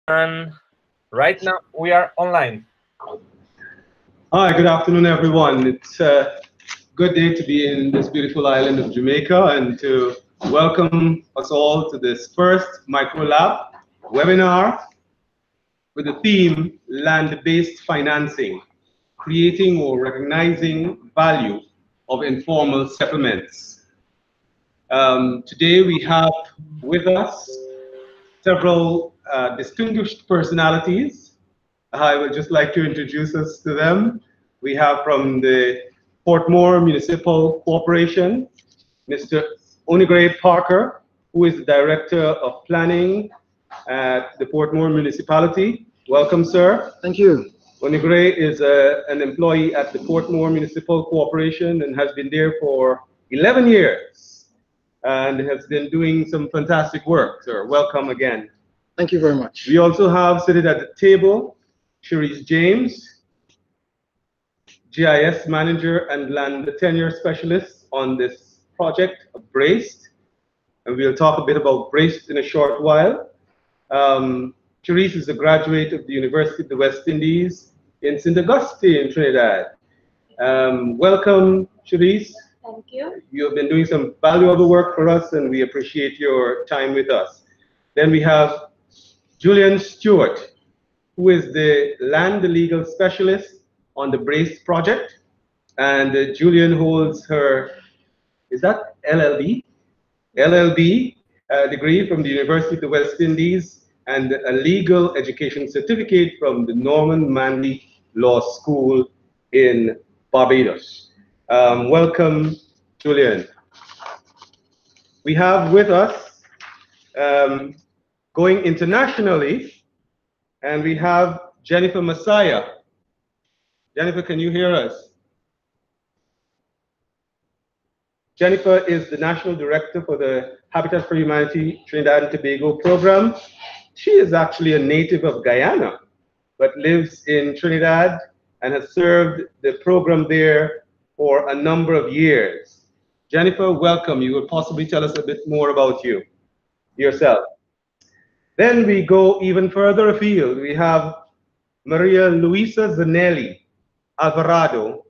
And right now we are online. Hi, good afternoon, everyone. It's a good day to be in this beautiful island of Jamaica and to welcome us all to this first MicroLab webinar with the theme Land-Based Financing, Creating or Recognizing Value of Informal Settlements. Today we have with us several distinguished personalities. I would just like to introduce us to them. We have from the Portmore Municipal Corporation, Mr. Onigray Parker, who is the Director of Planning at the Portmore Municipality. Welcome, sir. Thank you. Onigray is an employee at the Portmore Municipal Corporation and has been there for 11 years and has been doing some fantastic work, sir. Welcome again. Thank you very much. We also have seated at the table Cherise James, GIS Manager and Land Tenure Specialist on this project of BRACED. And we'll talk a bit about BRACED in a short while. Cherise is a graduate of the University of the West Indies in St. Augustine, Trinidad. Welcome, Cherise. Thank you. You have been doing some valuable work for us, and we appreciate your time with us. Then we have Julian Stewart, who is the Land Legal Specialist on the BRACED project. And Julian holds her, is that LLB? LLB degree from the University of the West Indies and a legal education certificate from the Norman Manley Law School in Barbados. Welcome, Julian. We have with us, going internationally, and we have Jennifer Messiah. Jennifer, can you hear us? Jennifer is the National Director for the Habitat for Humanity Trinidad and Tobago program. She is actually a native of Guyana, but lives in Trinidad and has served the program there for a number of years. Jennifer, welcome. You will possibly tell us a bit more about yourself. Then we go even further afield. We have Maria Luisa Zanelli Alvarado,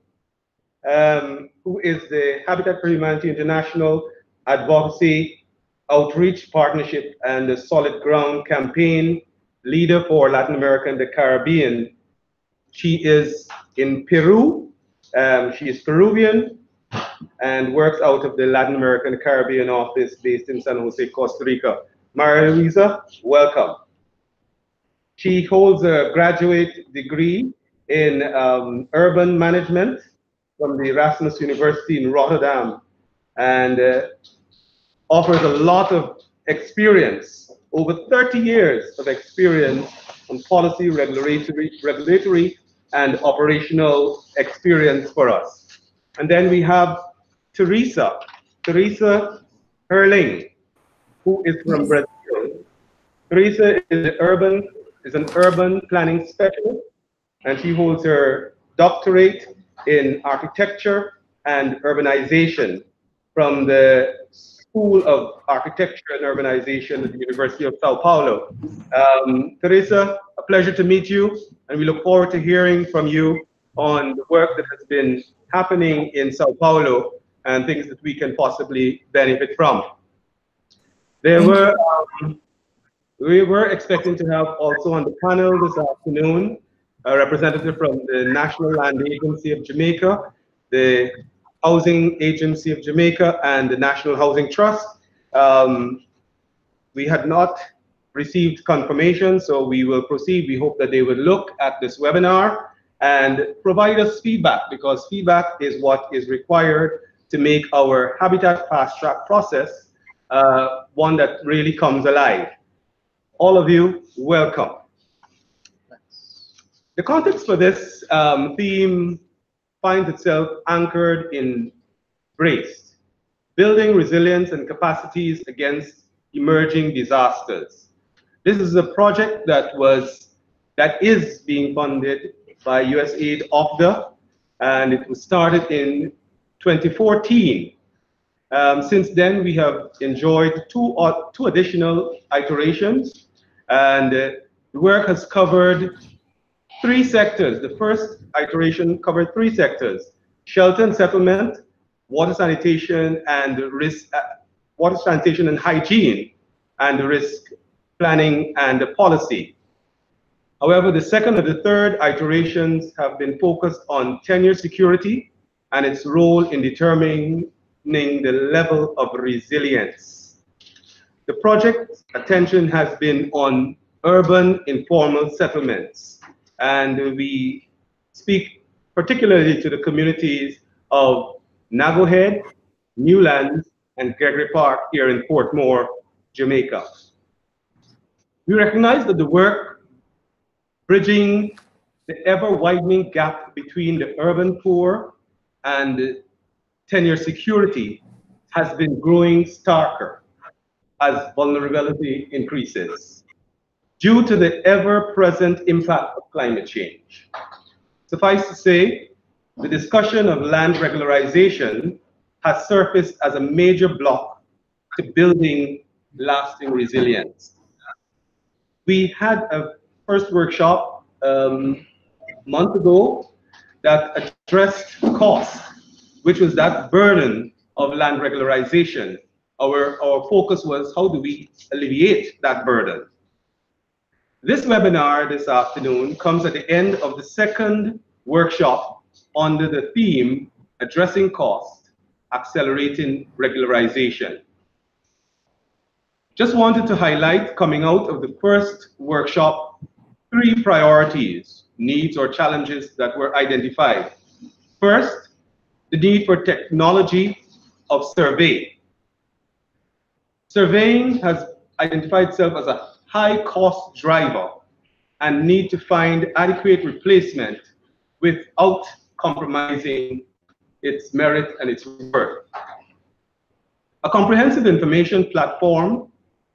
who is the Habitat for Humanity International Advocacy Outreach Partnership and the Solid Ground Campaign leader for Latin America and the Caribbean. She is in Peru. She is Peruvian and works out of the Latin American Caribbean office based in San Jose, Costa Rica. Maria Luisa, welcome. She holds a graduate degree in urban management from the Erasmus University in Rotterdam and offers a lot of experience, over 30 years of experience on policy, regulatory and operational experience for us. And then we have Teresa Herling, who is from Brazil. Teresa is an urban planning specialist, and she holds her doctorate in architecture and urbanization from the School of Architecture and Urbanization at the University of Sao Paulo. Teresa, a pleasure to meet you, and we look forward to hearing from you on the work that has been happening in Sao Paulo and things that we can possibly benefit from. We were expecting to have also on the panel this afternoon a representative from the National Land Agency of Jamaica, the Housing Agency of Jamaica, and the National Housing Trust. We had not received confirmation, so we will proceed. We hope that they will look at this webinar and provide us feedback, because feedback is what is required to make our Habitat Fast Track process one that really comes alive. All of you, welcome. The context for this theme finds itself anchored in BRACED, building resilience and capacities against emerging disasters. This is a project that is being funded by USAID OFDA, and it was started in 2014. Since then, we have enjoyed two additional iterations, and The work has covered 3 sectors. The first iteration covered 3 sectors: shelter and settlement, water sanitation and risk, water sanitation and hygiene, and risk planning and policy. However, the second and the third iterations have been focused on tenure security and its role in determining the level of resilience. The project's attention has been on urban informal settlements, and we speak particularly to the communities of Nago Head, Newlands, and Gregory Park here in Portmore, Jamaica. We recognize that the work bridging the ever-widening gap between the urban poor and tenure security has been growing starker as vulnerability increases due to the ever-present impact of climate change. Suffice to say, the discussion of land regularization has surfaced as a major block to building lasting resilience. We had a first workshop a month ago that addressed cost, which was that burden of land regularization. Our focus was how do we alleviate that burden. This webinar this afternoon comes at the end of the second workshop under the theme Addressing Cost, Accelerating Regularization. Just wanted to highlight, coming out of the first workshop, 3 priorities, needs or challenges that were identified. First, the need for technology of survey. Surveying has identified itself as a high cost driver and need to find adequate replacement without compromising its merit and its worth. A comprehensive information platform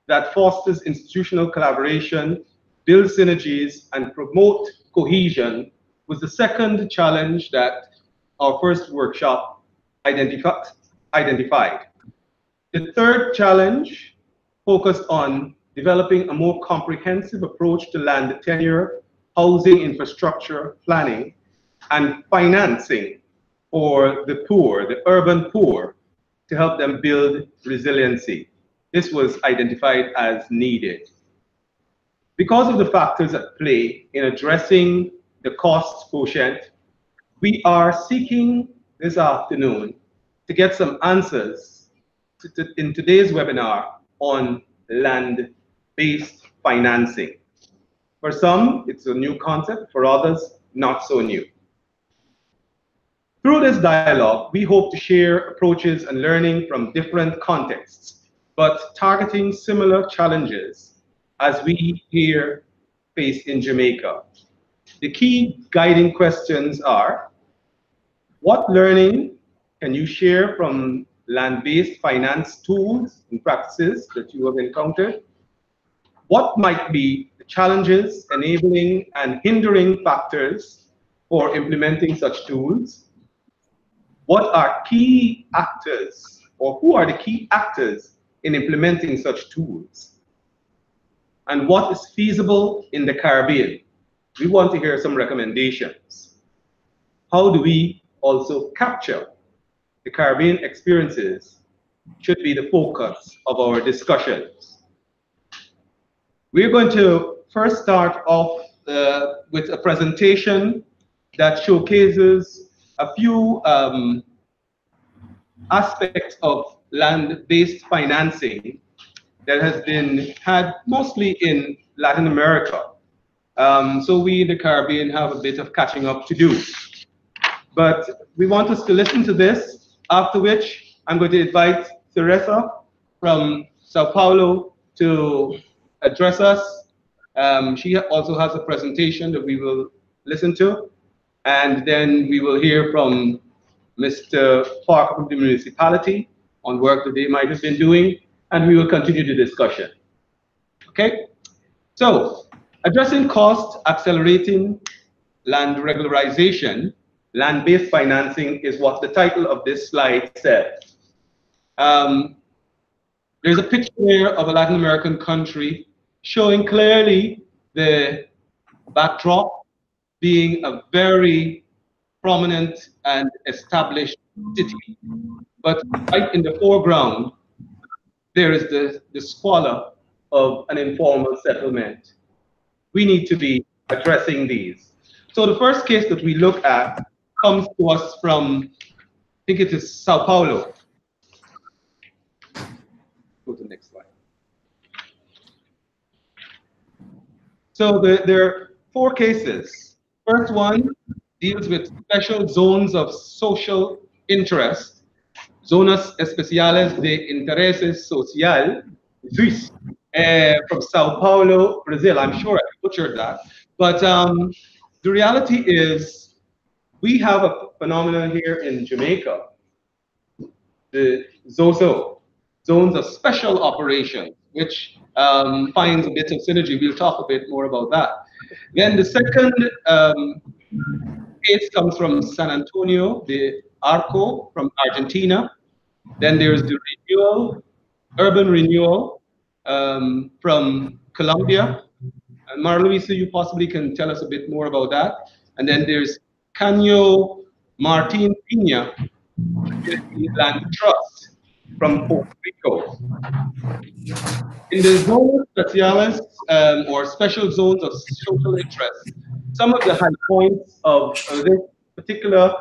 that fosters institutional collaboration, builds synergies, and promote cohesion was the second challenge that our first workshop identified. The third challenge focused on developing a more comprehensive approach to land tenure, housing infrastructure planning, and financing for the poor, the urban poor, to help them build resiliency. This was identified as needed. Because of the factors at play in addressing the cost quotient, we are seeking this afternoon to get some answers in today's webinar on land-based financing. For some, it's a new concept. For others, not so new. Through this dialogue, we hope to share approaches and learning from different contexts, but targeting similar challenges as we here face in Jamaica. The key guiding questions are: what learning can you share from land-based finance tools and practices that you have encountered? What might be the challenges, enabling and hindering factors for implementing such tools? What are key actors, or who are the key actors in implementing such tools? And what is feasible in the Caribbean? We want to hear some recommendations. How do we also capture the Caribbean experiences should be the focus of our discussions. We're going to first start off with a presentation that showcases a few aspects of land-based financing that has been had mostly in Latin America. So we in the Caribbean have a bit of catching up to do. But we want us to listen to this, after which I'm going to invite Teresa from Sao Paulo to address us. She also has a presentation that we will listen to. And then we will hear from Mr. Parker from the municipality on work that they might have been doing, and we will continue the discussion. Okay? So, addressing cost, accelerating land regularization, land-based financing is what the title of this slide says. There's a picture there of a Latin American country showing clearly the backdrop being a very prominent and established city. But right in the foreground, there is the squalor of an informal settlement. We need to be addressing these. So the first case that we look at comes to us from, I think it is Sao Paulo. Go to the next slide. So there are 4 cases. First one deals with special zones of social interest, zonas especiales de intereses social, ZIS, from Sao Paulo, Brazil. I'm sure I butchered that. But the reality is we have a phenomenon here in Jamaica, the ZOZO, zones of special operations, which finds a bit of synergy. We'll talk a bit more about that. Then the second case comes from San Antonio, the ARCO from Argentina. Then there's the renewal, urban renewal from Colombia. And Marluisa, you possibly can tell us a bit more about that. And then there's Caño Martin Pina, Community Land Trust from Puerto Rico. In the zones speciales, or special zones of social interest, some of the high points of this particular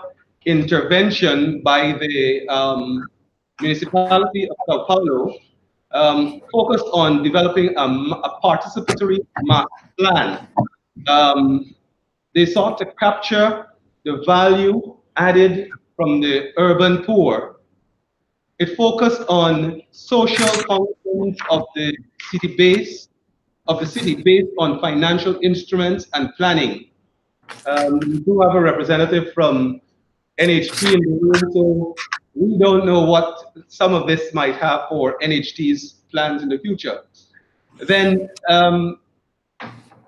intervention by the municipality of Sao Paulo focused on developing a participatory master plan. They sought to capture the value added from the urban poor. It focused on social functions of the city based on financial instruments and planning. We do have a representative from NHT in the room, so we don't know what some of this might have for NHT's plans in the future. Then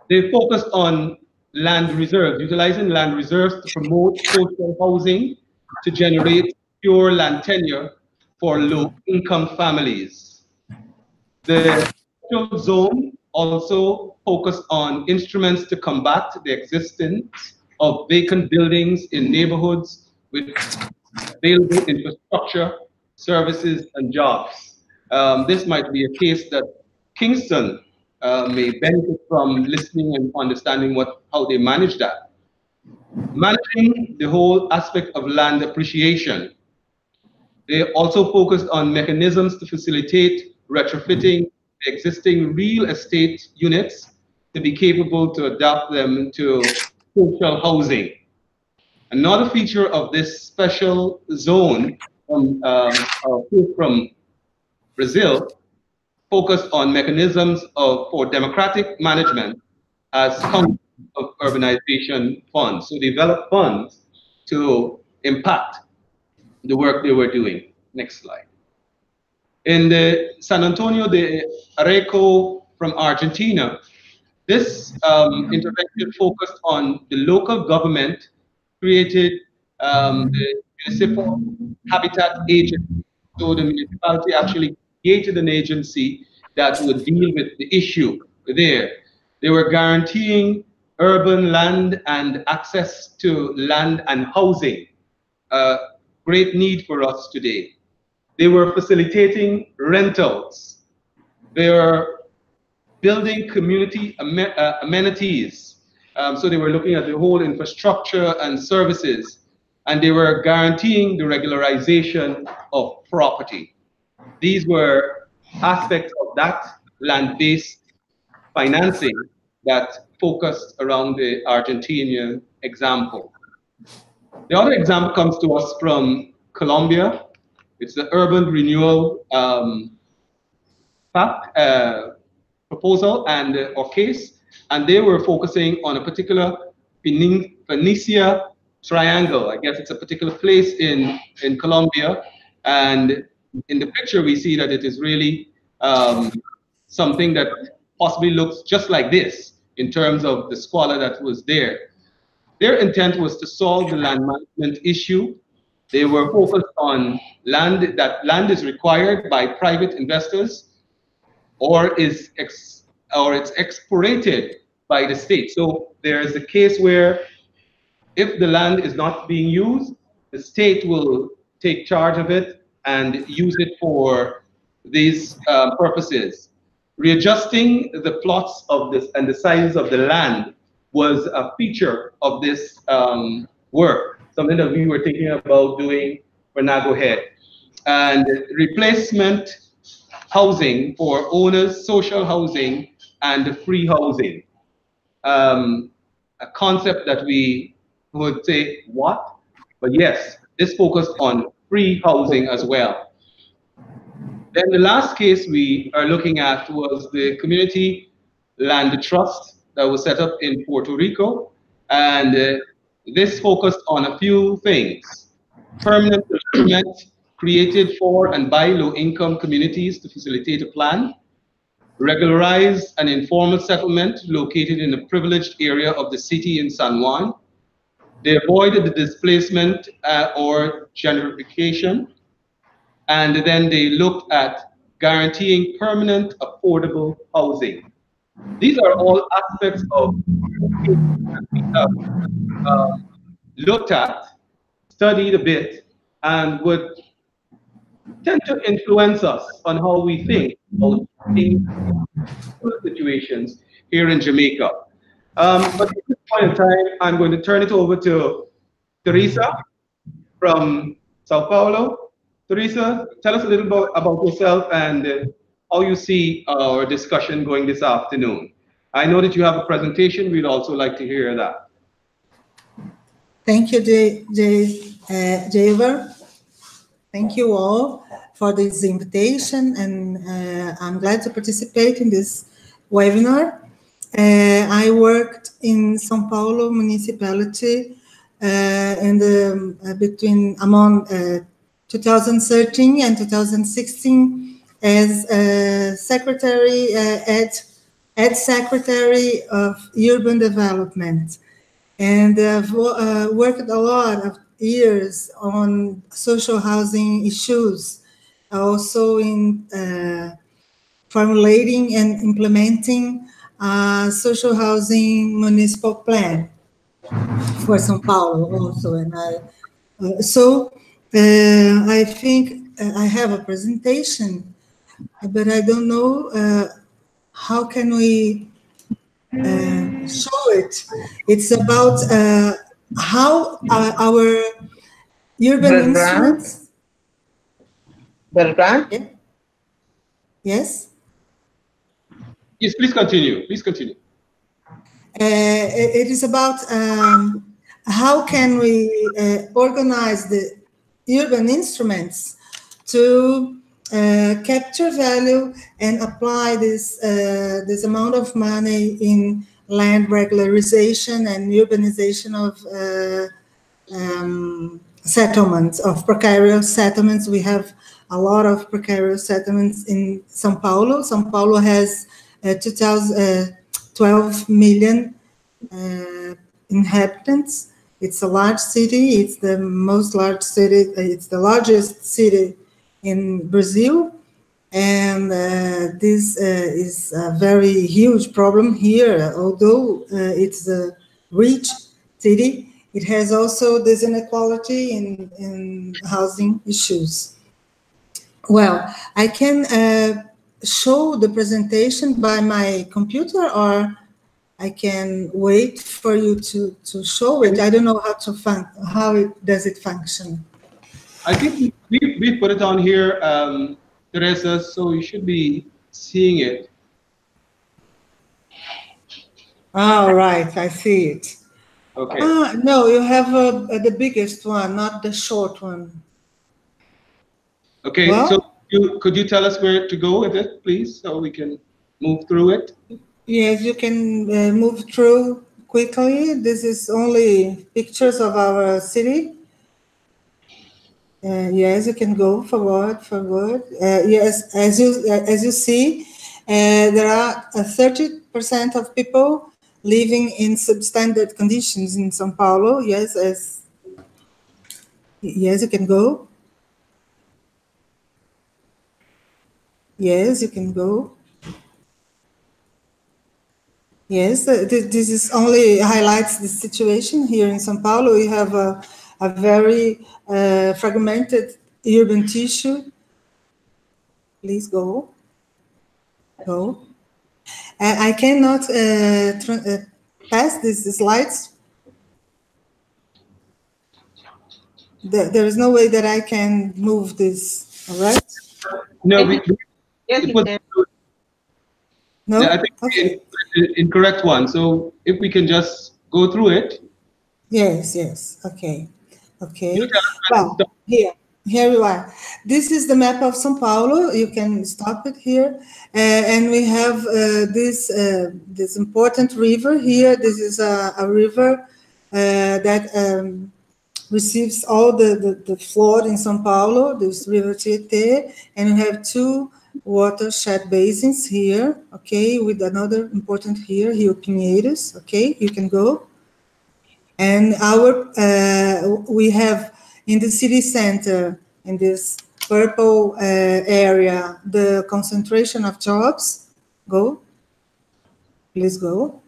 they focused on land reserves, utilizing land reserves to promote social housing to generate pure land tenure for low-income families. The social zone also focused on instruments to combat the existence of vacant buildings in neighborhoods with available infrastructure, services, and jobs. This might be a case that Kingston may benefit from listening and understanding how they manage that. Managing the whole aspect of land appreciation. They also focused on mechanisms to facilitate retrofitting the existing real estate units to be capable to adapt them to social housing. Another feature of this special zone from Brazil focused on mechanisms for democratic management as concept of urbanization funds. So develop funds to impact the work they were doing. Next slide. In the San Antonio de Areco from Argentina, this intervention focused on the local government created the municipal habitat agency. So the municipality actually created an agency that would deal with the issue there. They were guaranteeing urban land and access to land and housing, a great need for us today. They were facilitating rentals. They were building community amenities. So they were looking at the whole infrastructure and services, and they were guaranteeing the regularization of property. These were aspects of that land-based financing that focused around the Argentinian example. The other example comes to us from Colombia. It's the urban renewal proposal or case, and they were focusing on a particular Phoenicia triangle. I guess it's a particular place in Colombia, and in the picture we see that it is really something that possibly looks just like this in terms of the squalor that was there. Their intent was to solve the land management issue. They were focused on land is required by private investors or it's expropriated by the state. So there's a case where if the land is not being used, the state will take charge of it and use it for these purposes. Readjusting the plots of this and the size of the land was a feature of this work, something that we were thinking about doing for Nago Head. And replacement housing for owners, social housing, and free housing. A concept that we would say, what? But yes, this focused on free housing as well. Then the last case we are looking at was the Community Land Trust that was set up in Puerto Rico. And this focused on a few things. Permanent development created for and by low-income communities to facilitate a plan. Regularize an informal settlement located in a privileged area of the city in San Juan. They avoided the displacement or gentrification. And then they looked at guaranteeing permanent, affordable housing. These are all aspects of that we have looked at, studied a bit, and would tend to influence us on how we think about things, situations here in Jamaica. But at this point in time, I'm going to turn it over to Teresa from Sao Paulo. Teresa, tell us a little bit about yourself and how you see our discussion going this afternoon. I know that you have a presentation. We'd also like to hear that. Thank you, Javer. Thank you all for this invitation, and I'm glad to participate in this webinar. I worked in São Paulo municipality among 2013 and 2016 as secretary, Ed Secretary of Urban Development. And I've worked a lot of years on social housing issues, also in formulating and implementing a social housing municipal plan for São Paulo also. And I think I have a presentation, but I don't know how can we show it. It's about how our urban instruments. Belgrand? Yeah. Yes? Yes, please continue. Please continue. It is about how can we organize the urban instruments to capture value and apply this amount of money in land regularization and urbanization of settlements, of precarious settlements. We have a lot of precarious settlements in São Paulo. São Paulo has 12 million inhabitants. It's a large city. It's the largest city in Brazil. And this is a very huge problem here. Although it's a rich city, it has also this inequality in housing issues. Well, I can show the presentation by my computer, or I can wait for you to show it. I don't know how does it function. I think we put it on here, Teresa, so you should be seeing it. All right, I see it. Okay. No, you have the biggest one, not the short one. Okay, well, so could you tell us where to go with it, please, so we can move through it? Yes, you can move through quickly. This is only pictures of our city. Yes, you can go forward. Yes, as you see, there are 30% of people living in substandard conditions in São Paulo. Yes, yes, you can go. Yes, you can go. Yes, this is only highlights the situation here in São Paulo. We have a very fragmented urban tissue. Please go. I cannot pass these slides. There is no way that I can move this, all right? No, Yes, you can. No? Yeah, I think okay. Incorrect one. So if we can just go through it. Yes, okay. Well, here you are. This is the map of São Paulo. You can stop it here. And we have this important river here. This is a river that receives all the flood in São Paulo, this river Tietê, and we have two watershed basins here, okay, with another important here, Rio Pinheiros, okay, you can go. And we have in the city center, in this purple area, the concentration of jobs, go, please go.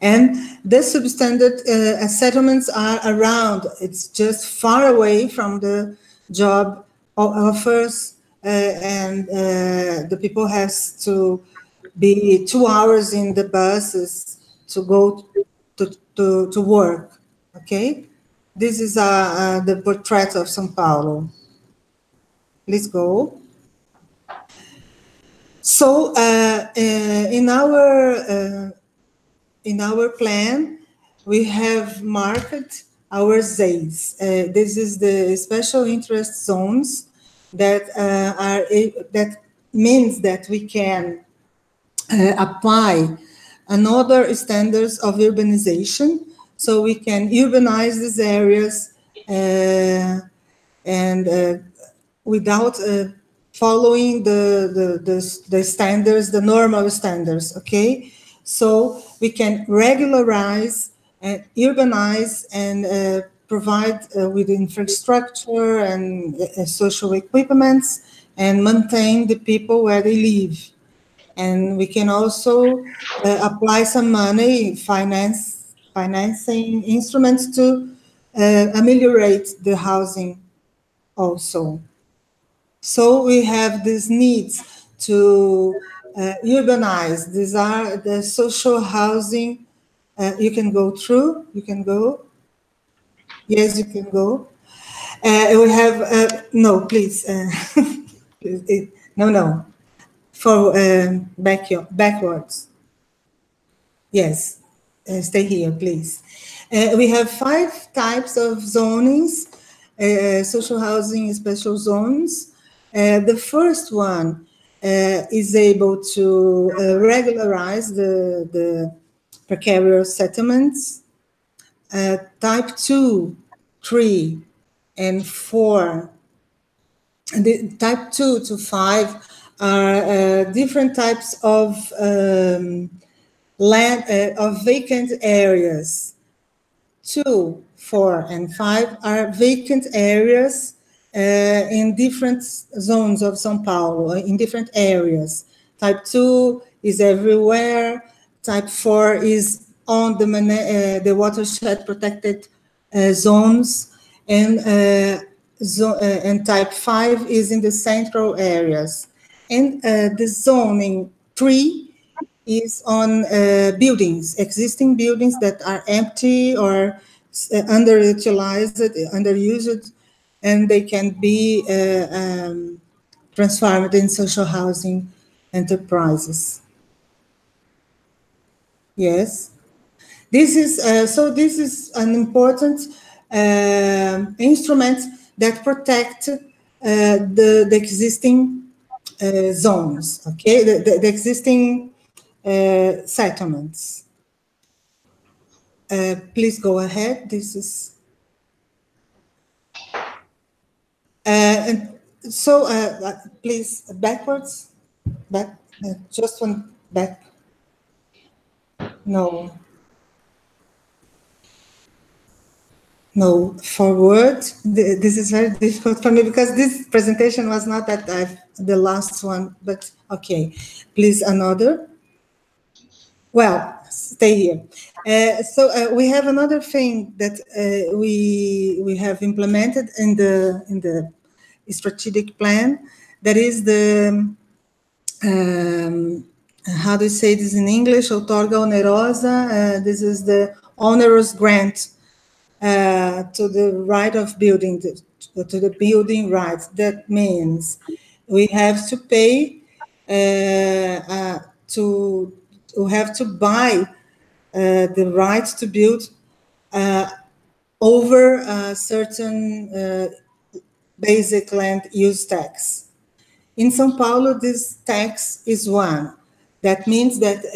And the substandard settlements are around. It's just far away from the job offers, and the people have to be 2 hours in the buses to go to work. Okay, this is the portrait of São Paulo. Please go. So in our plan, we have marked our ZAs. This is the special interest zones that that means that we can apply another standards of urbanization, so we can urbanize these areas and without following the standards, the normal standards, okay? So we can regularize and urbanize and provide with infrastructure and social equipments and maintain the people where they live. And we can also apply some money, financing instruments to ameliorate the housing also. So we have these needs to urbanize. These are the social housing. You can go through, you can go. Yes, you can go. We have, no, please. No. For backwards. Yes, stay here, please. We have 5 types of zonings, social housing special zones. The first one is able to regularize the precarious settlements. Type 2, 3, and 4. The type 2 to 5 are different types of land of vacant areas. 2, 4, and 5 are vacant areas in different zones of São Paulo, in different areas. Type 2 is everywhere. Type 4 is on the watershed protected zones, and type 5 is in the central areas. And the zoning 3 is on buildings, existing buildings that are empty or underutilized, underused, and they can be transformed in social housing enterprises. Yes. This is this is an important instrument that protect the existing zones, okay, the existing settlements. Please go ahead. This is and so please backwards, back, just one back. No, forward. This is very difficult for me because this presentation was not that the last one, but okay. Please, another. Well, stay here. So we have another thing that we have implemented in the strategic plan. That is the how do you say this in English? Outorga onerosa. This is the onerous grant to the right of building, to the building rights. That means we have to pay we have to buy the right to build over a certain basic land use tax. In São Paulo, this tax is one. That means that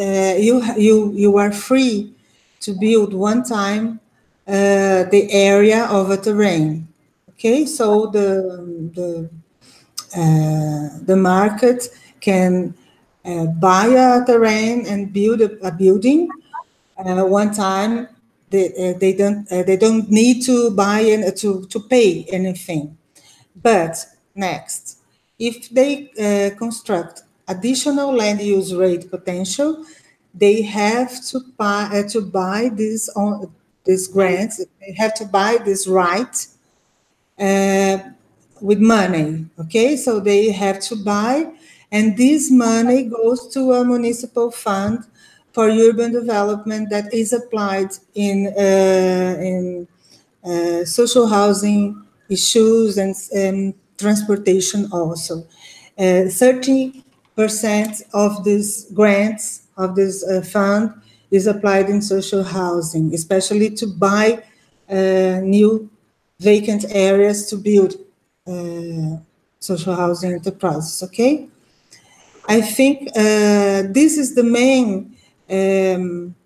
you are free to build one time the area of a terrain. Okay, so the market can buy a terrain and build a building one time. They don't need to buy and to pay anything. But next, if they construct additional land use rate potential, they have to buy these grants. They have to buy this right with money. Okay, so they have to buy, and this money goes to a municipal fund for urban development that is applied in social housing issues and transportation also. 30% of these grants of this fund is applied in social housing, especially to buy new vacant areas to build social housing enterprises. Okay, I think this is the main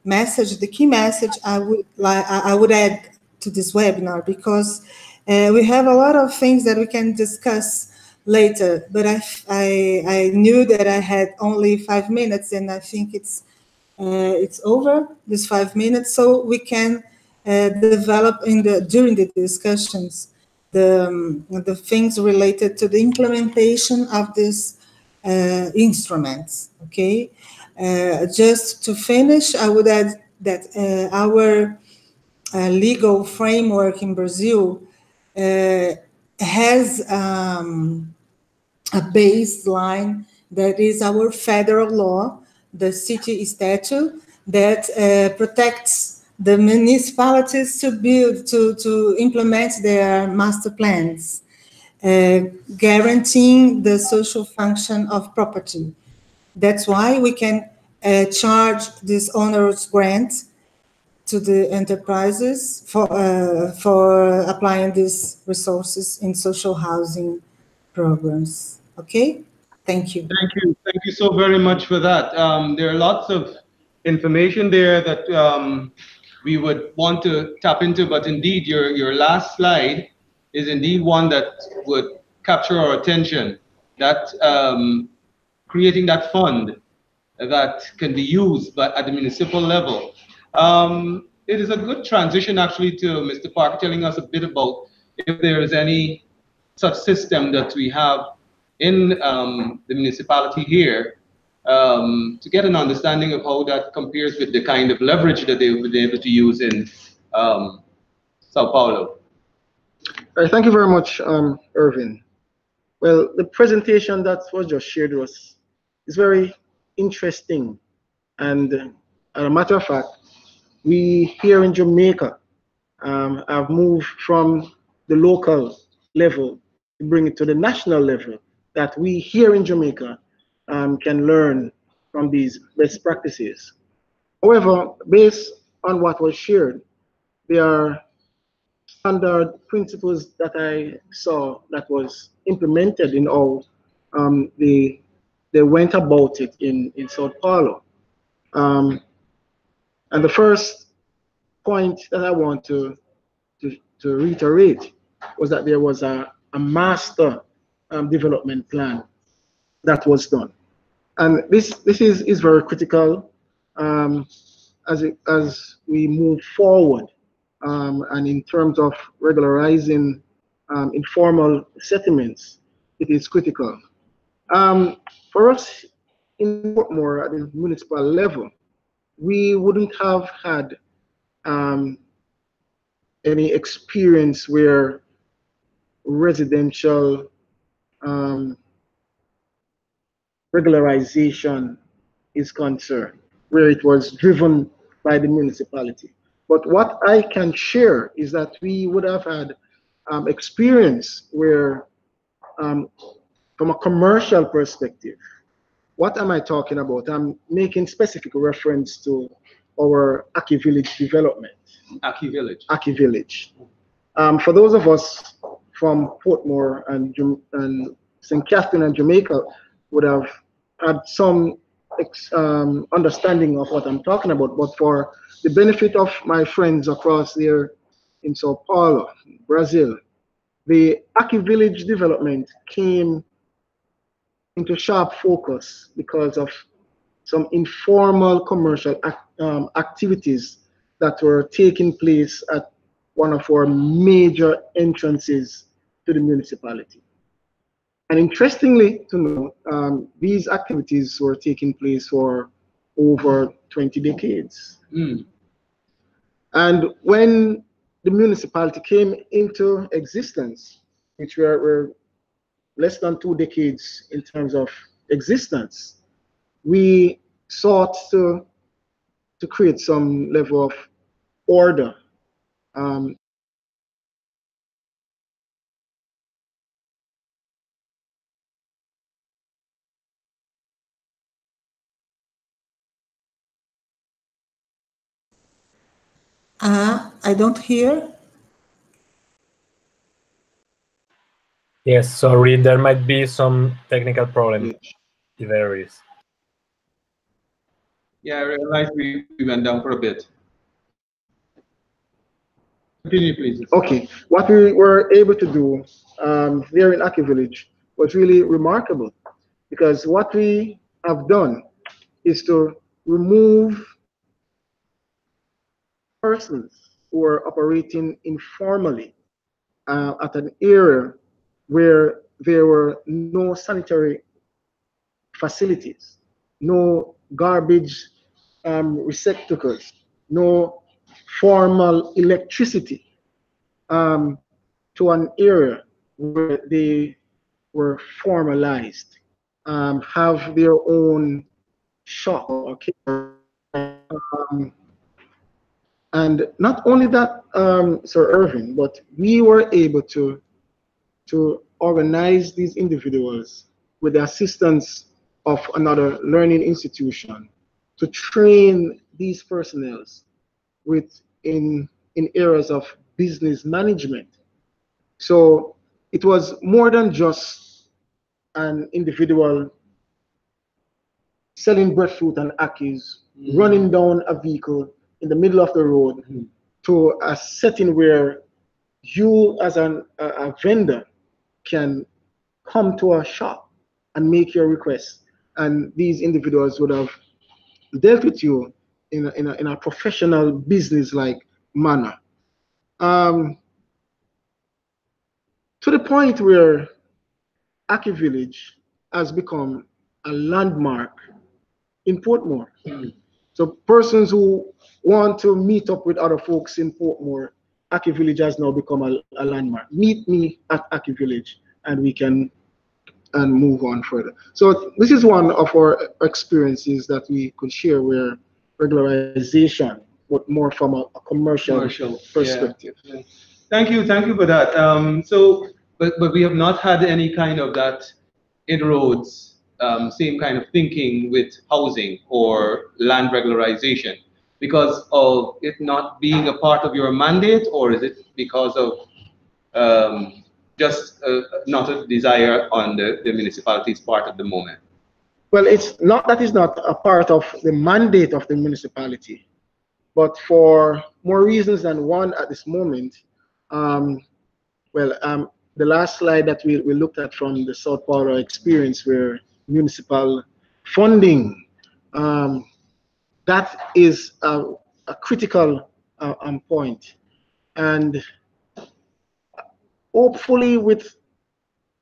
message, the key message I would add to this webinar, because we have a lot of things that we can discuss later, but I knew that I had only 5 minutes, and I think it's over this 5 minutes, so we can develop during the discussions the things related to the implementation of these instruments. Okay, just to finish, I would add that our legal framework in Brazil has a baseline that is our federal law, the city statute, that protects the municipalities to build, to implement their master plans, guaranteeing the social function of property. That's why we can charge this onerous grant to the enterprises for applying these resources in social housing programs. Okay, thank you. Thank you so very much for that. There are lots of information there that we would want to tap into, but indeed your last slide is indeed one that would capture our attention, that creating that fund that can be used at the municipal level. It is a good transition actually to Mr. Park telling us a bit about if there is any such system that we have in the municipality here, to get an understanding of how that compares with the kind of leverage that they would be able to use in Sao Paulo. Thank you very much, Irvin. Well, the presentation that was just shared with us is very interesting, and as a matter of fact, we here in Jamaica have moved from the local level to bring it to the national level, that we here in Jamaica can learn from these best practices. However, based on what was shared, there are standard principles that I saw that was implemented in how they went about it in Sao Paulo. And the first point that I want to reiterate was that there was a master development plan that was done. And this is very critical as we move forward, and in terms of regularizing informal settlements, it is critical. For us in Portmore at the municipal level, we wouldn't have had any experience where residential regularization is concerned, where it was driven by the municipality. But what I can share is that we would have had experience where, from a commercial perspective, what am I talking about? I'm making specific reference to our Aki Village development. Aki Village. Aki Village. For those of us from Portmore and St. Kingston and Jamaica would have had some understanding of what I'm talking about, but for the benefit of my friends across there in Sao Paulo, Brazil, the Aki Village development came into sharp focus because of some informal commercial activities that were taking place at one of our major entrances to the municipality. And interestingly to know, these activities were taking place for over 20 decades. Mm. And when the municipality came into existence, which were less than 2 decades in terms of existence, we sought to create some level of order. I don't hear. Yes, sorry, there might be some technical problem. If there is. Yeah, I realized we went down for a bit. Continue, please. Okay, what we were able to do there in Aki Village was really remarkable, because what we have done is to remove persons who are operating informally at an area where there were no sanitary facilities, no garbage receptacles, no formal electricity, to an area where they were formalized, have their own shop or care. And not only that, Sir Irvin, but we were able to organize these individuals with the assistance of another learning institution to train these personnel in areas of business management. So it was more than just an individual selling breadfruit and akis, running down a vehicle in the middle of the road to a setting where you as a vendor can come to a shop and make your request, and these individuals would have dealt with you in a professional business-like manner. To the point where Aki Village has become a landmark in Portmore. So persons who want to meet up with other folks in Portmore, Aki Village has now become a landmark. Meet me at Aki Village and we can move on further. So this is one of our experiences that we could share, where regularization, but more from a commercial perspective. Yeah. Thank you for that. But we have not had any kind of that inroads, same kind of thinking with housing or land regularization, because of it not being a part of your mandate, or is it because of just not a desire on the municipality's part at the moment? Well, it's not that it's not a part of the mandate of the municipality, but for more reasons than one at this moment. The last slide that we looked at from the South Paulo experience, where municipal funding, that is a critical point. And hopefully with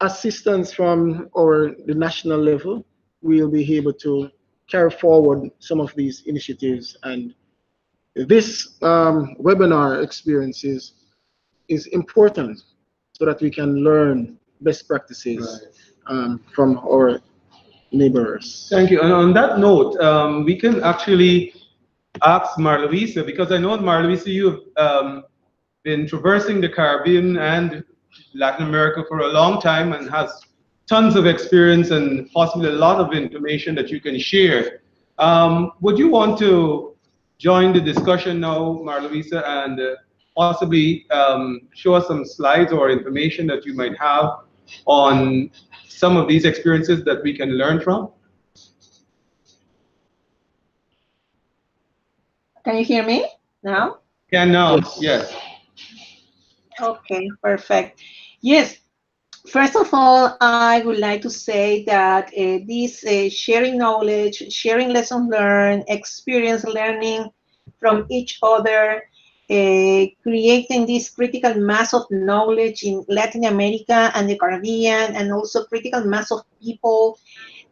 assistance from the national level, we'll be able to carry forward some of these initiatives. And this webinar experience is important so that we can learn best practices from our neighbors. Thank you. And on that note, we can actually ask Marluisa, because I know, Marluisa, you've been traversing the Caribbean and Latin America for a long time and has tons of experience and possibly a lot of information that you can share. Would you want to join the discussion now, Marluisa, and possibly show us some slides or information that you might have on some of these experiences that we can learn from? Can you hear me now? Can now, yes. Okay, perfect. Yes, first of all, I would like to say that this sharing knowledge, sharing lessons learned, experience learning from each other, creating this critical mass of knowledge in Latin America and the Caribbean, and also critical mass of people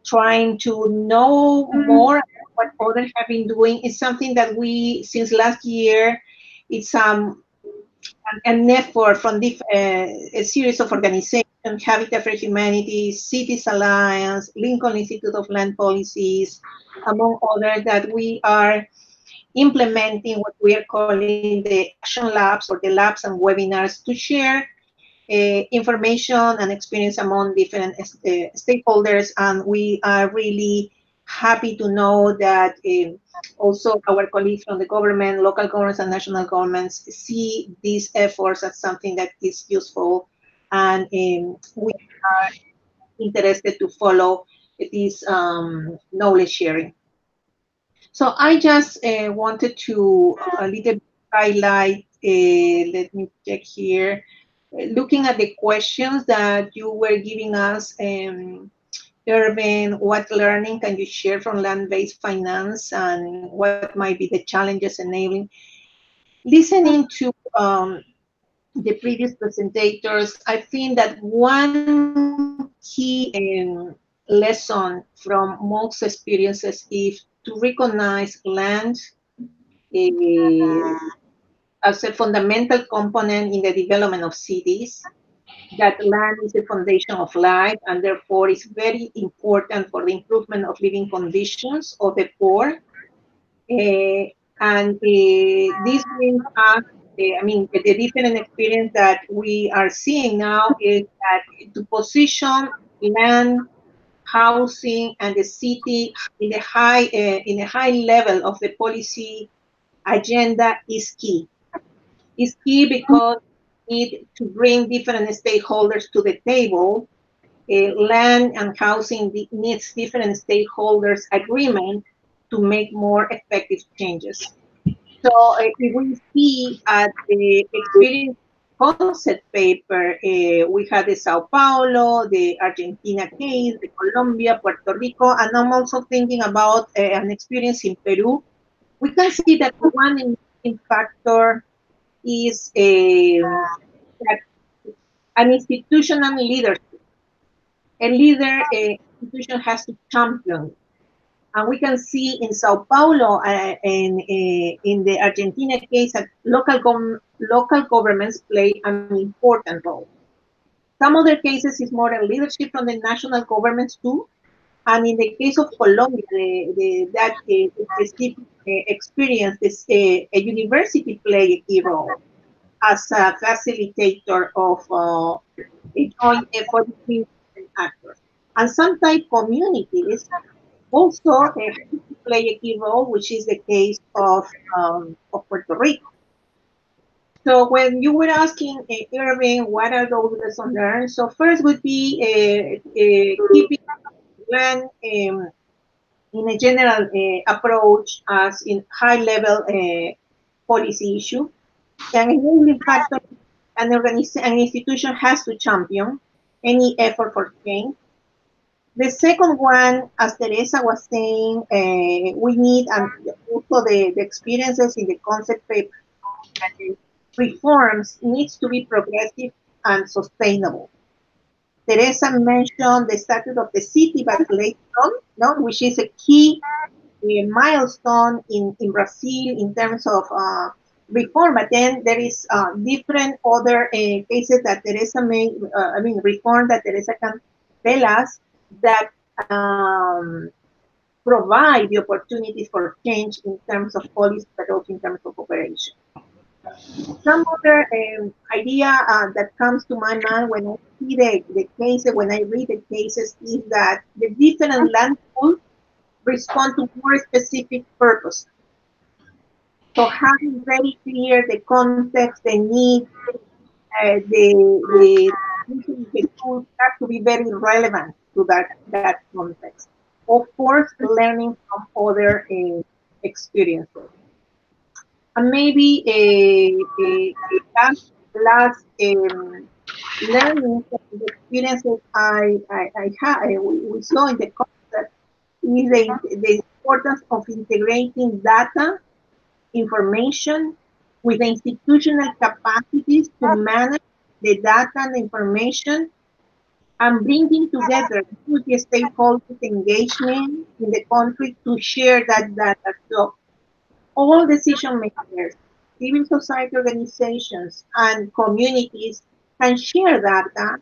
trying to know more about what others have been doing is something that we, since last year, it's an effort from a series of organizations, Habitat for Humanity, Cities Alliance, Lincoln Institute of Land Policies, among others, that we are implementing what we are calling the action labs, or the labs and webinars, to share information and experience among different stakeholders. And we are really happy to know that also our colleagues from the government, local governments and national governments see these efforts as something that is useful, and we are interested to follow this knowledge sharing. So I just wanted to a little bit highlight, let me check here, looking at the questions that you were giving us, Irvin, what learning can you share from land-based finance, and what might be the challenges enabling? Listening to the previous presentators, I think that one key lesson from most experiences is to recognize land as a fundamental component in the development of cities, that land is the foundation of life, and therefore is very important for the improvement of living conditions of the poor. And this brings us, I mean, the different experience that we are seeing now is that to position land, housing, and the city in a high level of the policy agenda is key. Is key because we need to bring different stakeholders to the table. Land and housing needs different stakeholders' agreement to make more effective changes. So if we see at the experience concept paper, we had the Sao Paulo, the Argentina case, the Colombia, Puerto Rico, and I'm also thinking about an experience in Peru. We can see that one important factor is that an institutional leadership. A leader, institution has to champion. And we can see in Sao Paulo and in the Argentina case that local governments play an important role. Some other cases is more a leadership from the national governments too. And in the case of Colombia, that specific experience, a university play a key role as a facilitator of a joint effort between actors. And sometimes communities also play a key role, which is the case of Puerto Rico. So when you were asking Irving, what are those lessons learned? So first would be keeping land in a general approach as in high-level policy issue. An enabling factor, an institution has to champion any effort for change. The second one, as Teresa was saying, we need, and also the experiences in the concept paper, reforms needs to be progressive and sustainable. Teresa mentioned the status of the city, but later on, no, which is a key milestone in Brazil in terms of reform. But then there is different other cases that Teresa may, reform that Teresa can tell us that provide the opportunities for change in terms of policy, but also in terms of operation. Some other idea that comes to my mind when I see the cases, when I read the cases, is that the different land pools respond to more specific purpose. So having very clear the context, the need, the tools have to be very relevant to that context. Of course, learning from other experiences. And maybe last learning from the experiences we saw in the concept is the importance of integrating data, information with the institutional capacities to manage the data and information, and bringing together with the stakeholders engagement in the country to share that data. So all decision makers, civil society organizations, and communities can share data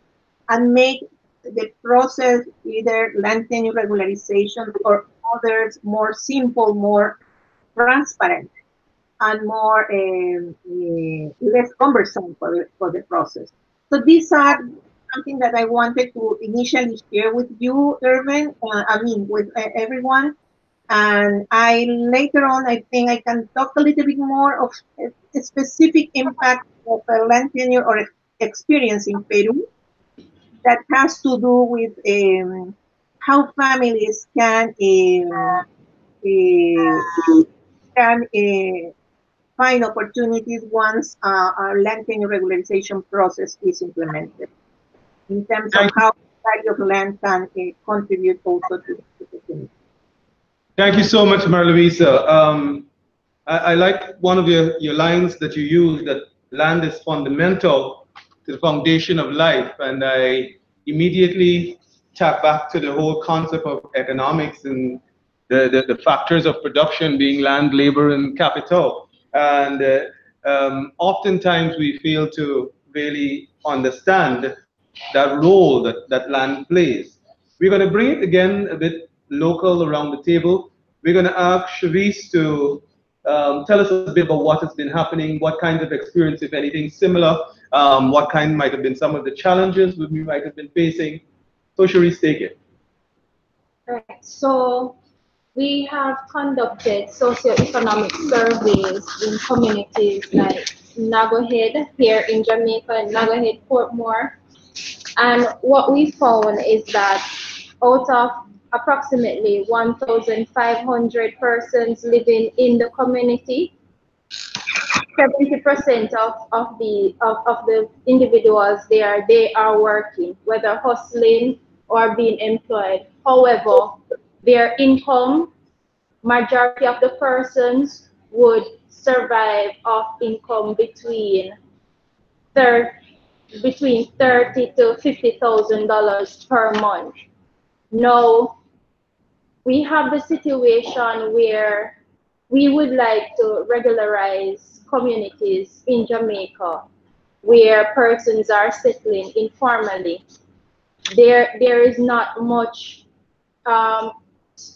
and make the process either land tenure regularization or others more simple, more transparent, and more less cumbersome for the process. So these are something that I wanted to initially share with you, Irvin, with everyone. And later on, I think I can talk a little bit more of a specific impact of a land tenure or experience in Peru that has to do with how families can find opportunities once our land tenure regularization process is implemented, in terms of how the value of land can contribute also to the opportunity. Thank you so much, Marluisa. I like one of your lines that you use, that land is fundamental to the foundation of life. And I immediately tap back to the whole concept of economics and the factors of production being land, labor, and capital. And oftentimes we fail to really understand that role that land plays. We're going to bring it again a bit local around the table. We're going to ask Sharice to tell us a bit about what has been happening, what kinds of experience, if anything, similar, what kind might have been some of the challenges we might have been facing. So Sharice, take it. Right. So we have conducted socioeconomic surveys in communities like Nagohead here in Jamaica, and Nagohead, Portmore. And what we found is that out of approximately 1,500 persons living in the community, 70% of the individuals there, they are working, whether hustling or being employed. However, their income, majority of the persons would survive off income between $30,000 to $50,000 per month. Now, we have the situation where we would like to regularize communities in Jamaica where persons are settling informally. There is not much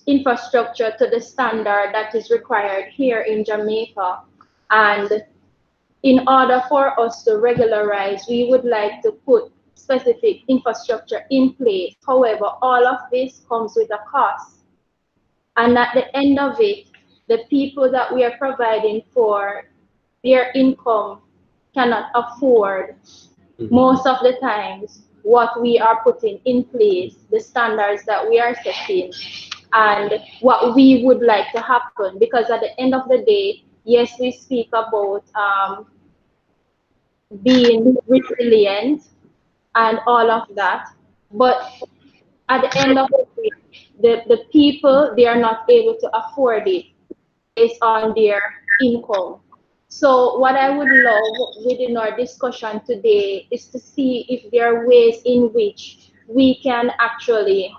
infrastructure to the standard that is required here in Jamaica. And in order for us to regularize, we would like to put specific infrastructure in place. However, all of this comes with a cost. And at the end of it, the people that we are providing for, their income cannot afford most of the times what we are putting in place, the standards that we are setting, and what we would like to happen. Because at the end of the day, yes, we speak about being resilient and all of that, but at the end of the day, the people, they are not able to afford it based on their income. So what I would love within our discussion today is to see if there are ways in which we can actually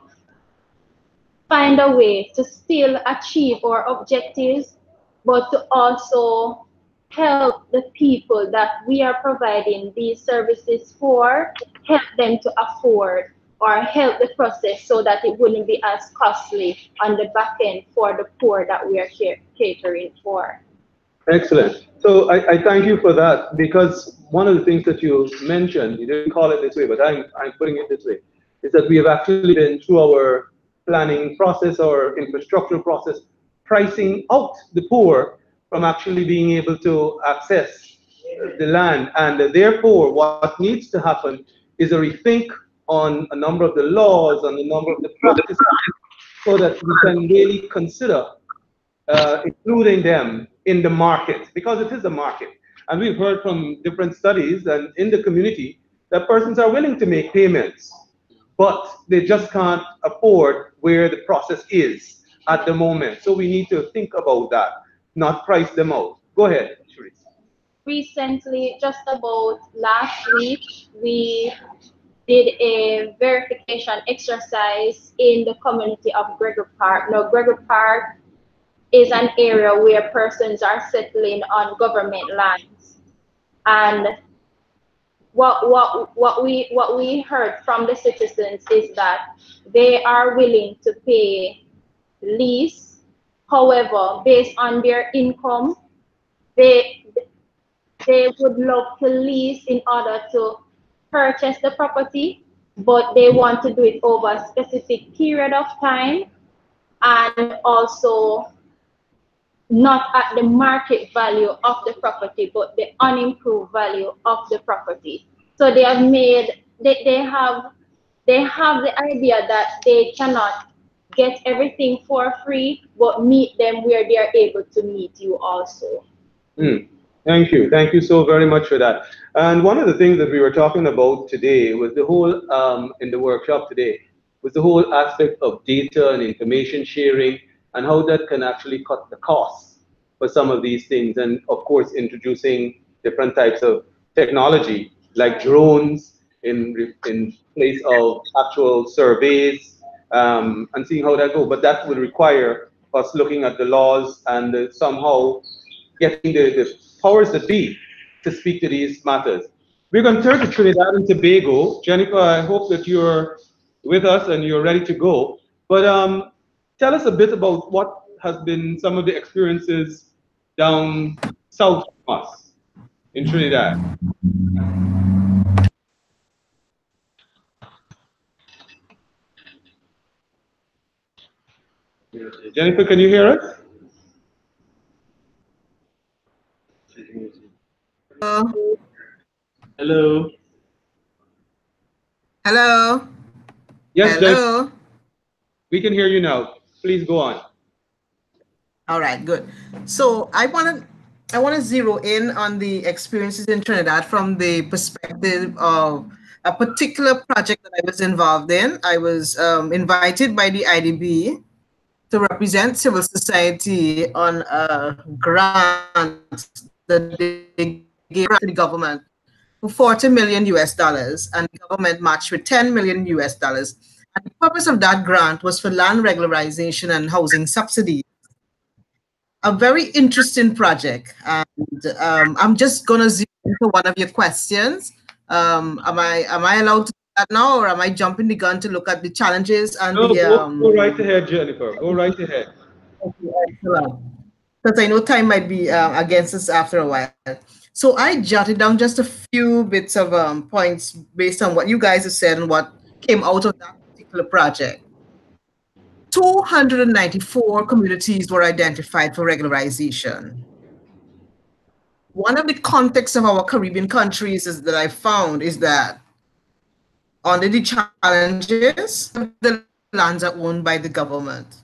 find a way to still achieve our objectives, but to also help the people that we are providing these services for, help them to afford or help the process so that it wouldn't be as costly on the back end for the poor that we are catering for. Excellent. So I thank you for that, because one of the things that you mentioned, you didn't call it this way, but I'm putting it this way, is that we have actually been through our planning process or infrastructure process, pricing out the poor from actually being able to access the land. And therefore, what needs to happen is a rethink on a number of the laws, on a number of the practices, so that we can really consider including them in the market, because it is a market. And we've heard from different studies and in the community that persons are willing to make payments, but they just can't afford where the process is at the moment. So we need to think about that, not price them out. Go ahead, Sharice. Recently, just about last week, we did a verification exercise in the community of Gregory Park. Now, Gregory Park is an area where persons are settling on government lands. And what we heard from the citizens is that they are willing to pay lease. However, based on their income, they would love to lease in order to purchase the property, but they want to do it over a specific period of time, and also not at the market value of the property, but the unimproved value of the property. So they have made, they have the idea that they cannot get everything for free, but meet them where they are able to meet you also. Thank you. Thank you so very much for that. And one of the things that we were talking about today was the whole, in the workshop today, was the whole aspect of data and information sharing and how that can actually cut the costs for some of these things. And of course, introducing different types of technology like drones in place of actual surveys, and seeing how that goes. But that would require us looking at the laws and somehow getting the powers that be to speak to these matters. We're going to turn to Trinidad and Tobago. Jennifer, I hope that you're with us and you're ready to go. But tell us a bit about what has been some of the experiences down south from us in Trinidad. Jennifer, can you hear us? Hello. Hello. Yes, hello. Jennifer. We can hear you now. Please go on. All right, good. So I want to zero in on the experiences in Trinidad from the perspective of a particular project that I was involved in. I was invited by the IDB to represent civil society on a grant that they gave to the government for $40 million US, and the government matched with $10 million US. And the purpose of that grant was for land regularization and housing subsidies. A very interesting project, and I'm just gonna zero into one of your questions. Am I allowed to do that now, or am I jumping the gun to look at the challenges and no, the? Go right ahead, Jennifer. Go right ahead. Because I know time might be against us after a while. So I jotted down just a few bits of points based on what you guys have said and what came out of that particular project. 294 communities were identified for regularization. One of the contexts of our Caribbean countries is that I found is that under the challenges, the lands are owned by the government.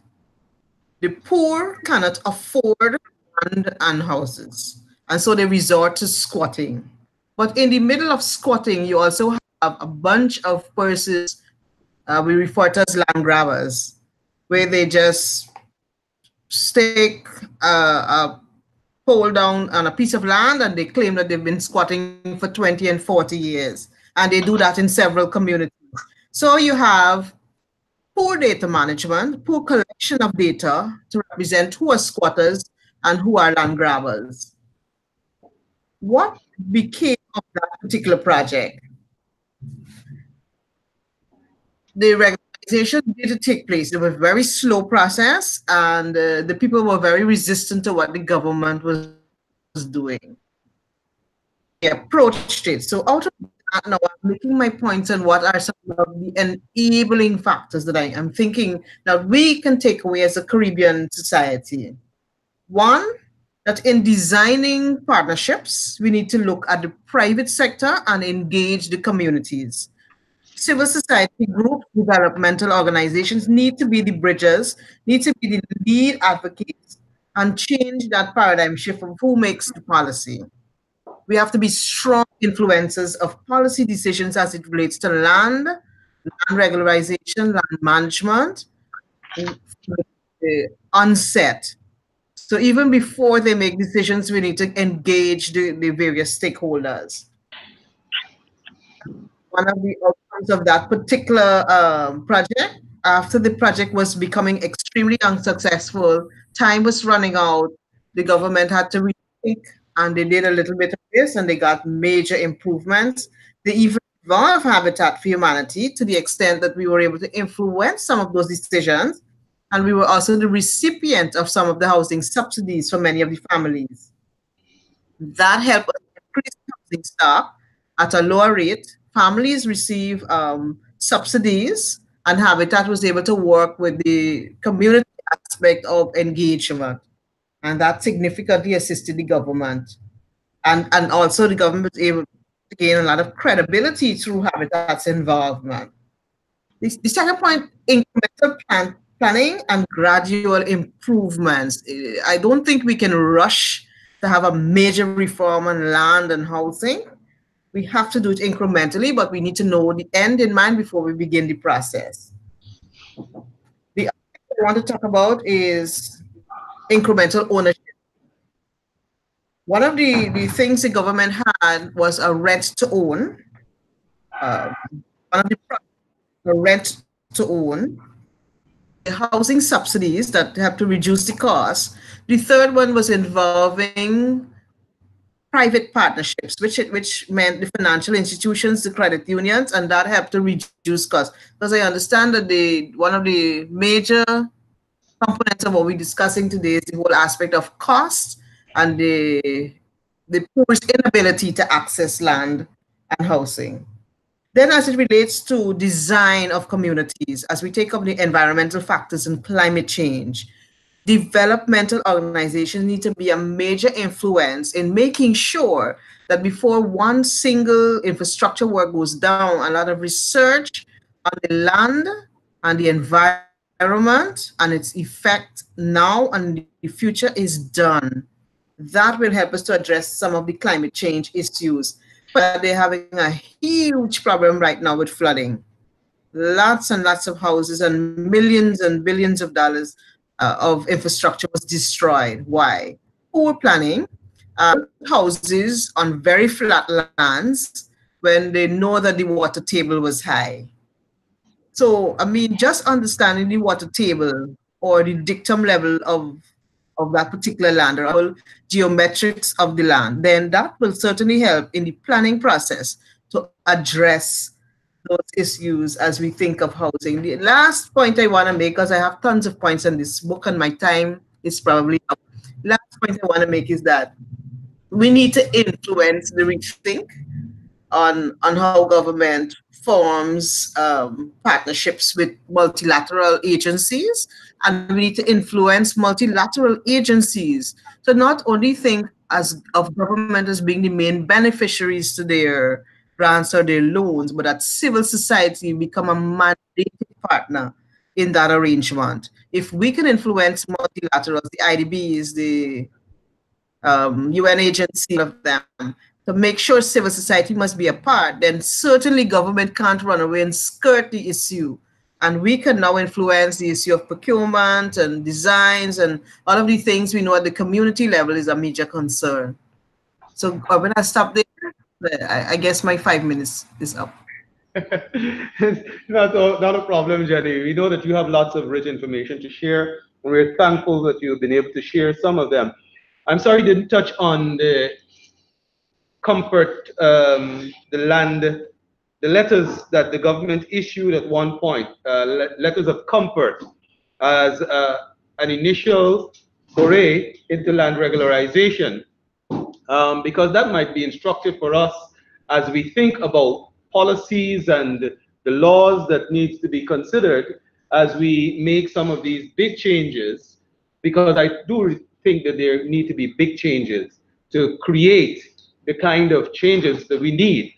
The poor cannot afford land and houses, and so they resort to squatting. But in the middle of squatting, you also have a bunch of persons we refer to as land grabbers, where they just stake a pole down on a piece of land and they claim that they've been squatting for 20 and 40 years. And they do that in several communities. So you have poor data management, poor collection of data to represent who are squatters and who are land grabbers. What became of that particular project? The regularization did take place. It was a very slow process, and the people were very resistant to what the government was doing. They approached it. So out of that, now I'm making my points on what are some of the enabling factors that I am thinking that we can take away as a Caribbean society. One, that in designing partnerships, we need to look at the private sector and engage the communities. Civil society groups, developmental organizations need to be the bridges, need to be the lead advocates, and change that paradigm shift of who makes the policy. We have to be strong influencers of policy decisions as it relates to land regularization, land management, the onset. So even before they make decisions, we need to engage the various stakeholders. One of the outcomes of that particular project, after the project was becoming extremely unsuccessful, time was running out, the government had to rethink, and they did a little bit of this, and they got major improvements. They even evolved Habitat for Humanity to the extent that we were able to influence some of those decisions, and we were also the recipient of some of the housing subsidies for many of the families. That helped us increase housing stock at a lower rate. Families receive subsidies, and Habitat was able to work with the community aspect of engagement, and that significantly assisted the government. And also the government was able to gain a lot of credibility through Habitat's involvement. The second point, incremental planning and gradual improvements. I don't think we can rush to have a major reform on land and housing. We have to do it incrementally, but we need to know the end in mind before we begin the process. The other thing I want to talk about is incremental ownership. One of the things the government had was a rent to own. One of the rent to own, the housing subsidies that have to reduce the cost. The third one was involving private partnerships, which meant the financial institutions, the credit unions, and that helped to reduce costs. Because I understand that one of the major components of what we're discussing today is the whole aspect of cost and the poor's inability to access land and housing. Then as it relates to design of communities, as we take up the environmental factors and climate change, developmental organizations need to be a major influence in making sure that before one single infrastructure work goes down, a lot of research on the land and the environment and its effect now and the future is done. That will help us to address some of the climate change issues. But they're having a huge problem right now with flooding. Lots and lots of houses and millions and billions of dollars of infrastructure was destroyed. Why? Poor planning, houses on very flat lands when they know that the water table was high. So, I mean, just understanding the water table or the dictum level of that particular land or geometrics of the land, then that will certainly help in the planning process to address those issues as we think of housing. The last point I want to make, because I have tons of points on this book and my time is probably up. Last point I want to make is that we need to influence the rethink on how government forms partnerships with multilateral agencies, and we need to influence multilateral agencies to not only think of government as being the main beneficiaries to their grants or their loans, but that civil society become a mandated partner in that arrangement. If we can influence multilaterals, the IDBs, the UN agency of them, to make sure civil society must be a part, then certainly government can't run away and skirt the issue. And we can now influence the issue of procurement and designs and all of the things we know at the community level is a major concern. So when I stop there, I guess my 5 minutes is up. Not a problem, Jenny. We know that you have lots of rich information to share, and we're thankful that you've been able to share some of them. I'm sorry you didn't touch on the comfort, the land, the letters that the government issued at one point, letters of comfort as an initial foray into land regularization, because that might be instructive for us as we think about policies and the laws that needs to be considered as we make some of these big changes, because I do think that there need to be big changes to create the kind of changes that we need.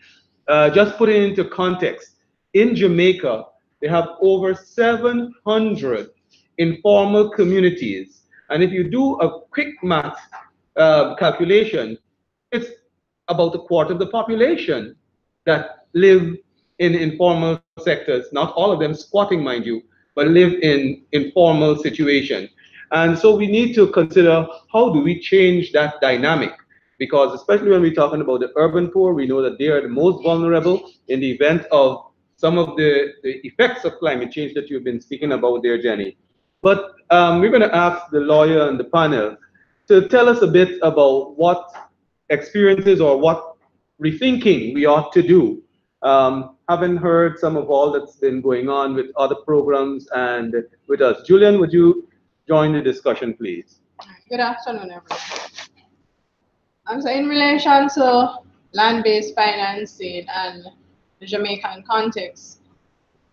Just put it into context. In Jamaica, they have over 700 informal communities. And if you do a quick math calculation, it's about a quarter of the population that live in informal sectors, not all of them squatting, mind you, but live in informal situation. And so we need to consider, how do we change that dynamic? Because especially when we're talking about the urban poor, we know that they are the most vulnerable in the event of some of the effects of climate change that you've been speaking about there, Jenny. But we're going to ask the lawyer and the panel to tell us a bit about what experiences or what rethinking we ought to do. Having heard some of all that's been going on with other programs and with us. Julian, would you join the discussion, please? Good afternoon, everyone. So in relation to land-based financing and the Jamaican context,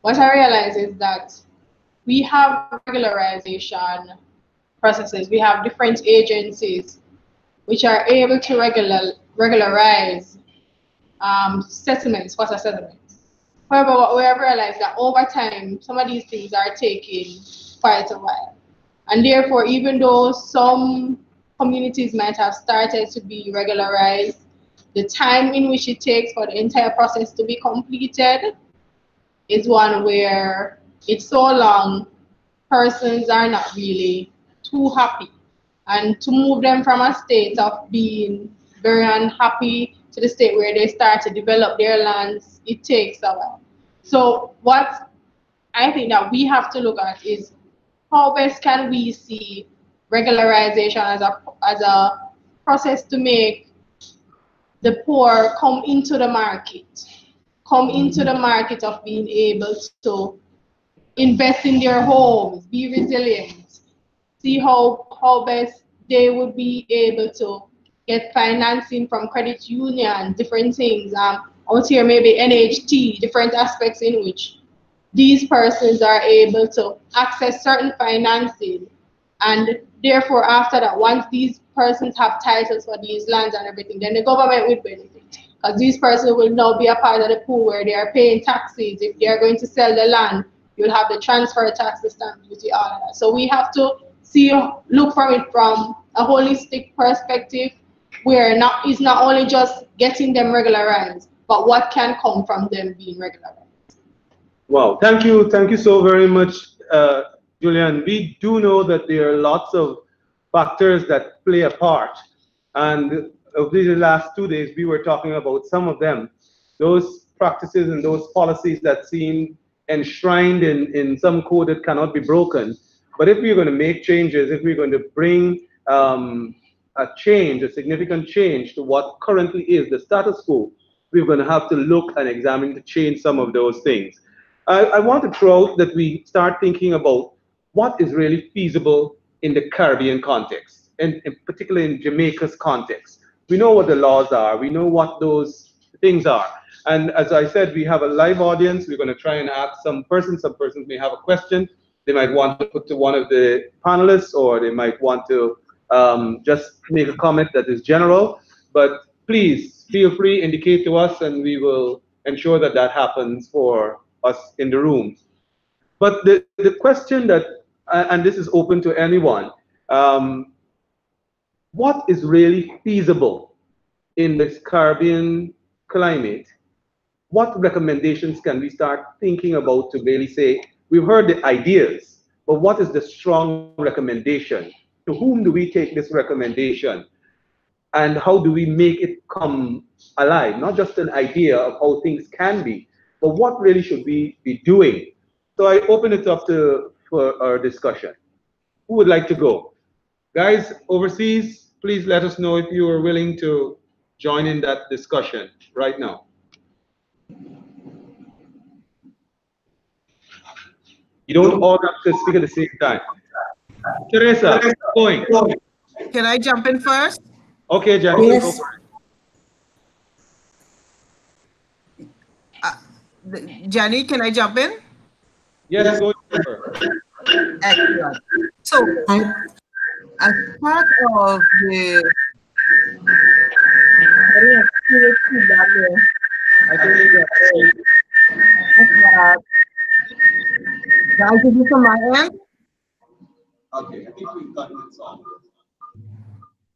what I realize is that we have regularization processes. We have different agencies which are able to regularize settlements, water settlements. However, what we have realized that over time, some of these things are taking quite a while. And therefore, even though some communities might have started to be regularized, the time in which it takes for the entire process to be completed is one where it's so long, persons are not really too happy. And to move them from a state of being very unhappy to the state where they start to develop their lands, it takes a while. So what I think that we have to look at is, how best can we see regularization as a process to make the poor come into the market of being able to invest in their homes, be resilient, see how best they would be able to get financing from credit union, different things. Out here maybe NHT, different aspects in which these persons are able to access certain financing, and therefore after that, once these persons have titles for these lands and everything, then the government will benefit, because these persons will now be a part of the pool where they are paying taxes. If they are going to sell the land, you'll have the transfer tax, the stamp duty, all of that. So we have to look from it from a holistic perspective, where it's not only just getting them regularized, but what can come from them being regularized. Wow, thank you so very much, Julian. We do know that there are lots of factors that play a part, and over these last 2 days, we were talking about some of them, those practices and those policies that seem enshrined in some code that cannot be broken. But if we're going to make changes, if we're going to bring a significant change to what currently is the status quo, we're going to have to look and examine to change some of those things. I want to throw out that we start thinking about what is really feasible in the Caribbean context, and particularly in Jamaica's context. We know what the laws are. We know what those things are. And as I said, we have a live audience. We're going to try and ask some persons. Some persons may have a question they might want to put to one of the panelists, or they might want to just make a comment that is general. But please feel free, indicate to us, and we will ensure that that happens for us in the room. But the question that, and this is open to anyone, what is really feasible in this Caribbean climate? What recommendations can we start thinking about to really say, we've heard the ideas, but what is the strong recommendation? To whom do we take this recommendation? And how do we make it come alive? Not just an idea of how things can be, but what really should we be doing? So I open it up for our discussion. Who would like to go? Guys, overseas, please let us know if you are willing to join in that discussion right now. You don't all have to speak at the same time. Teresa, going. Can I jump in first? Okay, Jenny. Yes. Jenny, can I jump in? Yes, go. Excellent. So, as part of the guys, is this from my end? Okay, I think we've gotten it solved.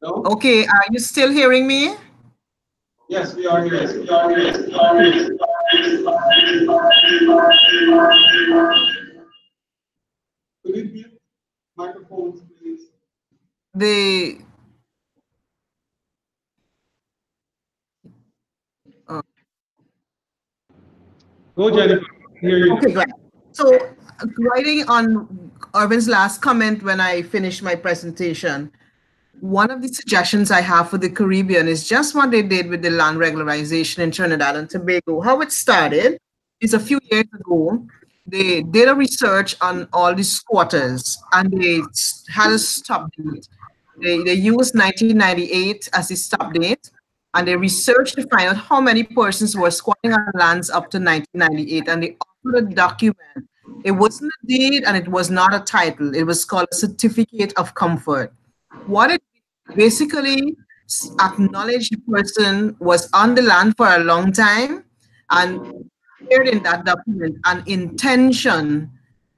No? Okay, are you still hearing me? Yes, we are here. Could you mute microphones, please? Go, Jennifer. Hear you. Okay, great. So, writing on Irvin's last comment when I finished my presentation, one of the suggestions I have for the Caribbean is just what they did with the land regularization in Trinidad and Tobago. How it started is a few years ago, they did a research on all the squatters and they had a stop date. They used 1998 as the stop date, and they researched to find out how many persons were squatting on lands up to 1998, and they offered a document. It wasn't a deed and it was not a title. It was called a certificate of comfort. What it basically acknowledged the person was on the land for a long time and shared in that document an intention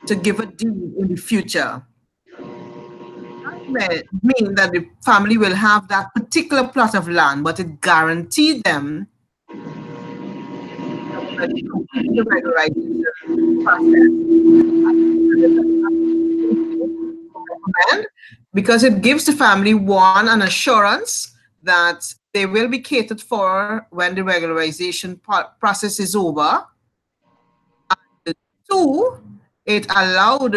to give a deed in the future. That mean that the family will have that particular plot of land, but it guaranteed them the regularization process. Because it gives the family, one, an assurance that they will be catered for when the regularization process is over. And two, it allowed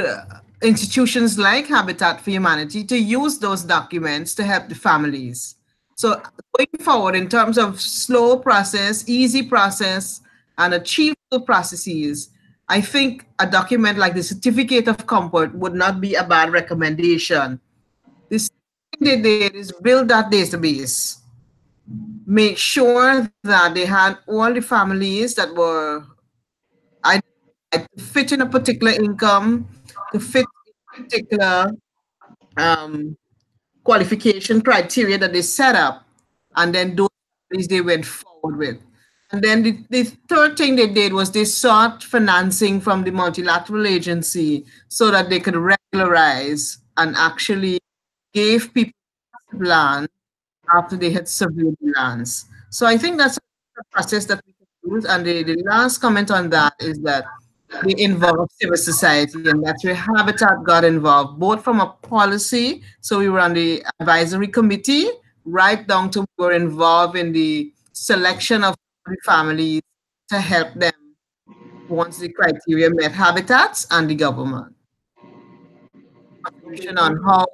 institutions like Habitat for Humanity to use those documents to help the families. So going forward, in terms of slow process, easy process, and achievable processes, I think a document like the Certificate of Comfort would not be a bad recommendation. This thing they did is build that database, make sure that they had all the families that were to fit in a particular income, to fit in a particular qualification criteria that they set up, and then those families they went forward with. And then the third thing they did was they sought financing from the multilateral agency so that they could regularize and actually gave people land after they had surveyed the lands. So I think that's a process that we can use. And the last comment on that is that they involve civil society, and that's where Habitat got involved, both from a policy, so we were on the advisory committee, right down to we were involved in the selection of the families to help them once the criteria met Habitats and the government. On how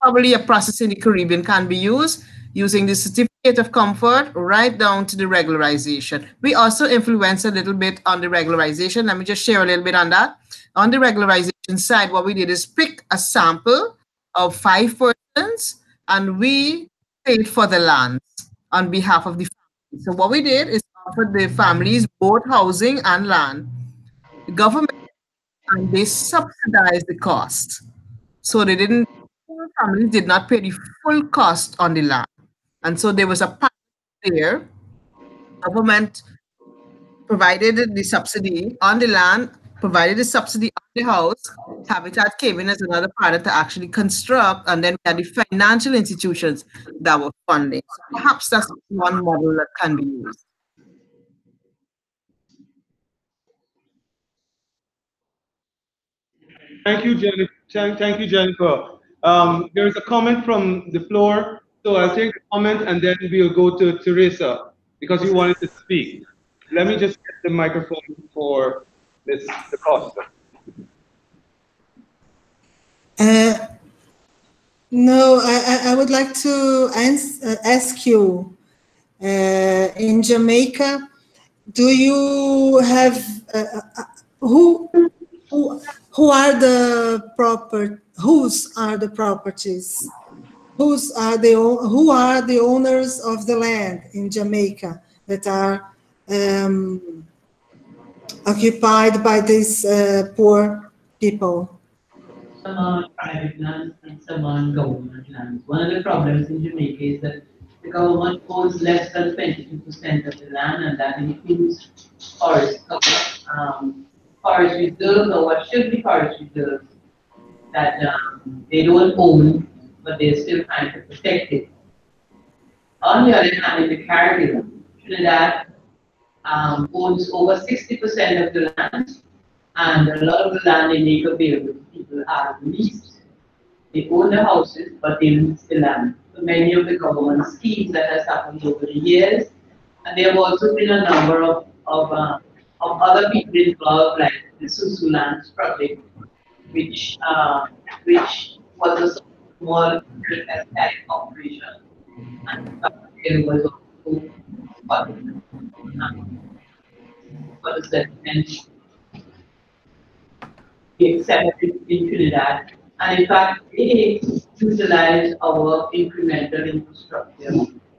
probably a process in the Caribbean can be used using the certificate of comfort right down to the regularization. We also influence a little bit on the regularization. Let me just share a little bit on that. On the regularization side, what we did is pick a sample of 5 persons and we paid for the lands on behalf of the family. So what we did is offered the families both housing and land. The government, and they subsidized the cost. So they didn't, families did not pay the full cost on the land. And so there was a part there, government provided the subsidy on the land, provided the subsidy on the house, Habitat came in as another partner to actually construct, and then we had the financial institutions that were funding. So perhaps that's one model that can be used. Thank you, Jennifer. Thank you, Jennifer. There is a comment from the floor, so I'll take the comment and then we'll go to Teresa because you wanted to speak. let me just get the microphone for Ms. DaCosta. No, I would like to ask you, in Jamaica, do you have, who are the whose are the properties? Who are the owners of the land in Jamaica that are occupied by these poor people? Some are private lands and some are government lands. One of the problems in Jamaica is that the government owns less than 22% of the land, and that includes forest cover, forest reserves, or what should be forest reserves, that they don't own, but they're still trying to protect it. On the other hand, in the Caribbean, Trinidad owns over 60% of the land, and a lot of the land they make available to people are leased. They own the houses, but they lease the land. So many of the government schemes that has happened over the years, and there have also been a number of other people involved, like the Susu Lands project, which was a small type operation, and there was also for the settlement accepted in Trinidad. And in fact, they utilize our incremental infrastructure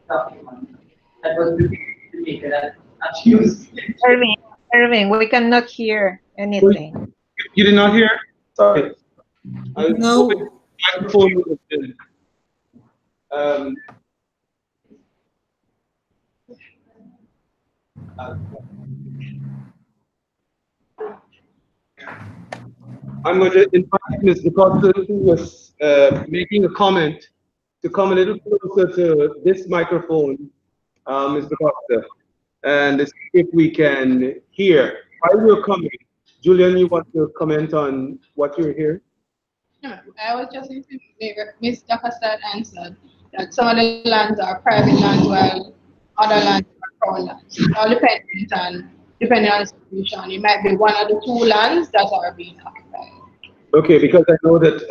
document that was prepared to make it as used. Irvin, we cannot hear anything. You did not hear? Sorry. No. Microphone was still. I'm going to invite Ms. DaCosta, who was making a comment, to come a little closer to this microphone, Ms. DaCosta, and see if we can hear. While you're coming, Julian, you want to comment on what you're hearing? Yeah, I was just saying, Ms. DaCosta answered that some of the lands are private lands while other lands are crown lands. All depending on the situation, it might be one of the two lands that are being occupied. Okay, because I know that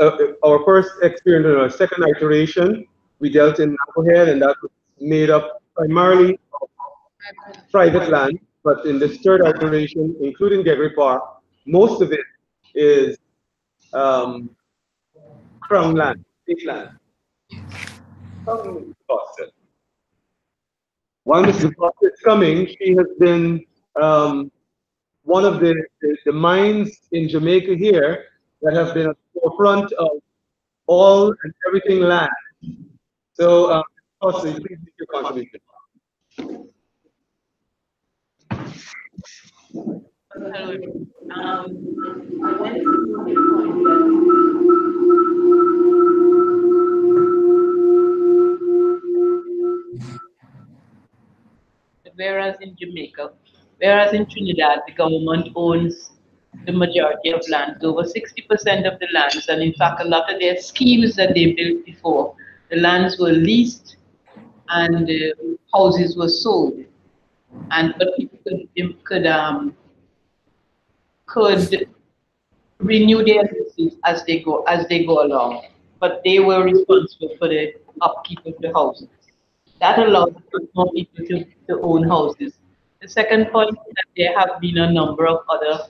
our first experience in our second iteration, we dealt in Navajo, and that was made up primarily of private land. But in this third iteration, including Gregory Park, most of it is crown land, state land. While Mrs. Costa is coming, she has been one of the minds in Jamaica here that have been at the forefront of all and everything land. So, Costa, please make your contribution. Whereas in Trinidad, the government owns the majority of lands, over 60% of the lands, and in fact, a lot of their schemes that they built before, the lands were leased and houses were sold, but people could renew their leases as they go along, but they were responsible for the upkeep of the houses. That allows more people to own houses. The second point is that there have been a number of other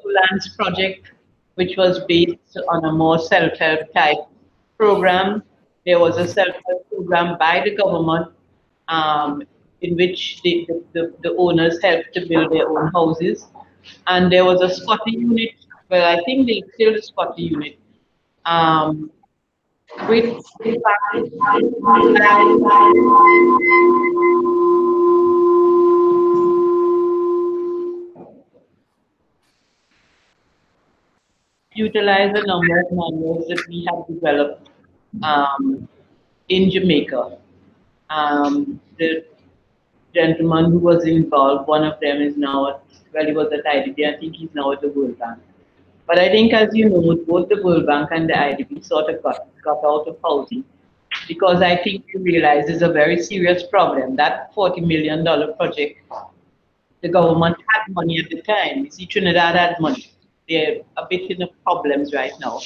lands project, which was based on a more self-help type program. There was a self-help program by the government in which the owners helped to build their own houses. And there was a squatter unit, well, I think they still a squatter unit, which utilize a number of manuals that we have developed in Jamaica. The gentleman who was involved, one of them is now he was at IDB, I think he's now at the World Bank. But I think, as you know, both the World Bank and the IDB sort of got out of housing. because I think we realize it's a very serious problem. That $40 million project, the government had money at the time. You see, Trinidad had money. They're a bit in the problems right now.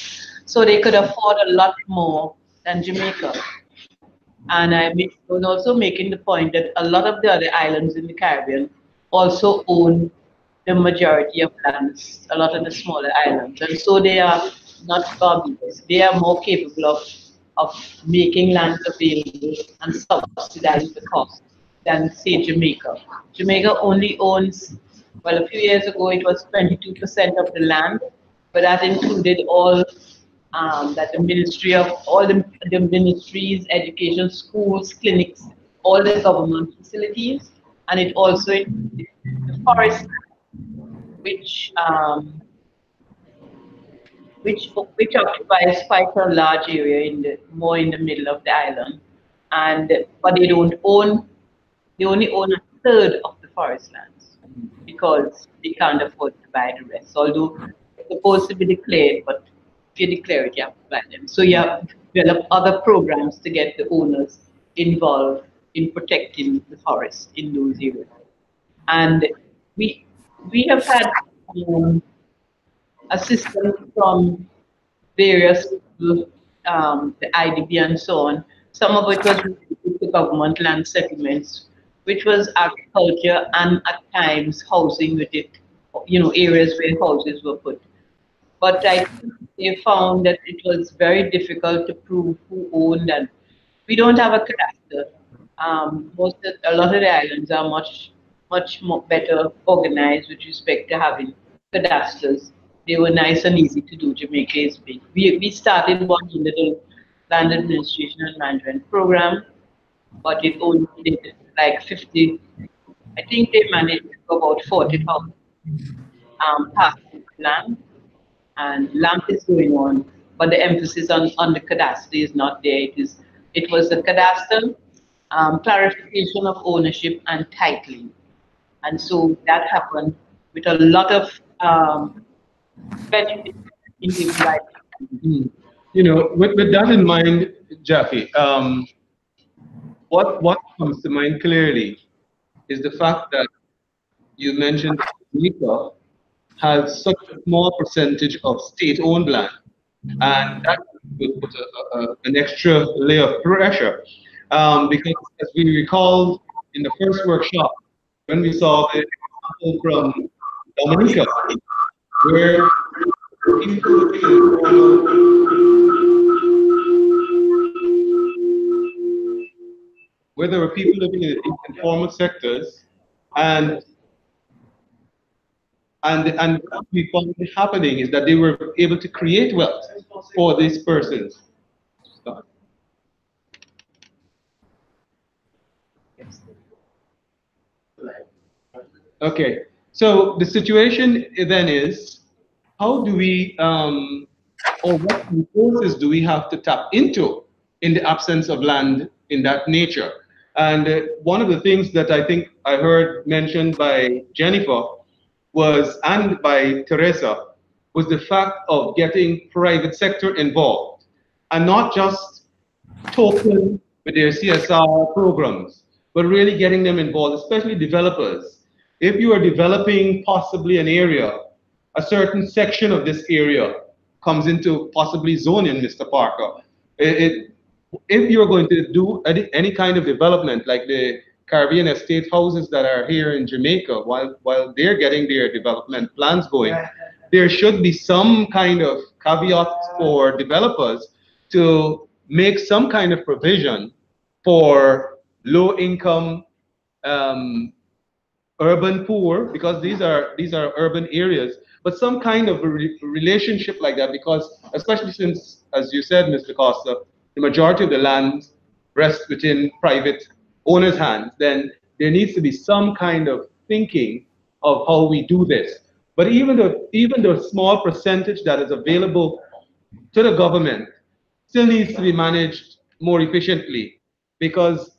So they could afford a lot more than Jamaica. And was also making the point that a lot of the other islands in the Caribbean also own the majority of lands, a lot of the smaller islands. And so they are not Barbados. They are more capable of making lands available and subsidizing the cost than, say, Jamaica. Jamaica only owns, well, a few years ago it was 22% of the land, but that included all that the ministry of all the ministries, education, schools, clinics, all the government facilities, and it also included the forest, which occupies quite a large area more in the middle of the island, but they only own a third of the forest lands because they can't afford to buy the rest. Although it's supposed to be declared, but if you declare it, you have to buy them. So you have to develop other programs to get the owners involved in protecting the forest in those areas. And we have had assistance from various people, the IDB and so on. Some of it was related to government land settlements, which was agriculture and at times housing with it, areas where houses were put. But I think they found that it was very difficult to prove who owned, and we don't have a cadastre. A lot of the islands are much more better organized with respect to having cadastres. They were nice and easy to do. Jamaica is big. We started one little land administration and management program, but it only did like 50. I think they managed about 40,000 parcels of land, and LAMP is going on, but the emphasis on the cadastre is not there. It was the cadastre, clarification of ownership and titling, and so that happened with a lot of benefit in the life. With that in mind, Jackie, what comes to mind clearly is the fact that you mentioned Jamaica has such a small percentage of state-owned land, and that would put an extra layer of pressure. Because as we recall in the first workshop, when we saw the example from Dominica, where there were people living in informal sectors, and what we found happening is that they were able to create wealth for these persons. Okay, so the situation then is, how do we, or what resources do we have to tap into in the absence of land in that nature? And one of the things that I think I heard mentioned by Jennifer and by Teresa, was the fact of getting private sector involved, and not just token with their CSR programs, but really getting them involved, especially developers. If you are developing possibly an area, a certain section of this area comes into possibly zoning, Mr. Parker. If you're going to do any kind of development, like the Caribbean estate houses that are here in Jamaica, while they're getting their development plans going, there should be some kind of caveat for developers to make some kind of provision for low-income urban poor, because these are urban areas, but some kind of relationship like that, because especially since, as you said, Mr. Costa, the majority of the land rests within private owners' hands, then there needs to be some kind of thinking of how we do this. But even the small percentage that is available to the government still needs to be managed more efficiently, because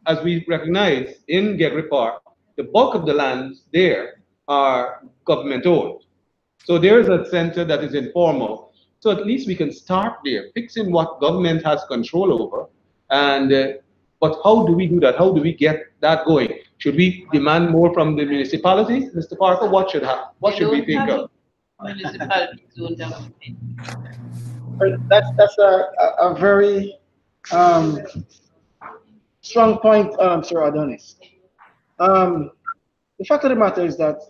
as we recognize in Gegre Park, the bulk of the lands there are government owned. So there is a center that is informal. So at least we can start there, fixing what government has control over, And but how do we do that? How do we get that going? Should we demand more from the municipalities, Mr. Parker? What should happen? What should we think of? Municipalities don't have That's a very strong point, Sir Adonis. The fact of the matter is that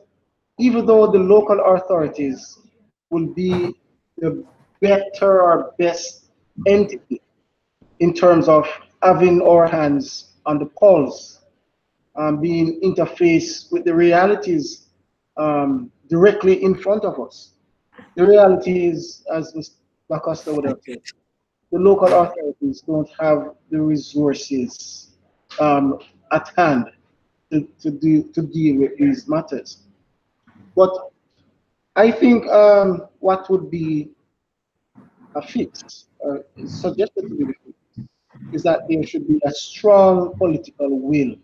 even though the local authorities will be the better or best entity in terms of having our hands on the pulse, being interfaced with the realities directly in front of us. The reality is, as Mr. Lacosta would have said, the local authorities don't have the resources at hand to deal with these matters. But I think what would be a fix, suggested to be the fix, is that there should be a strong political will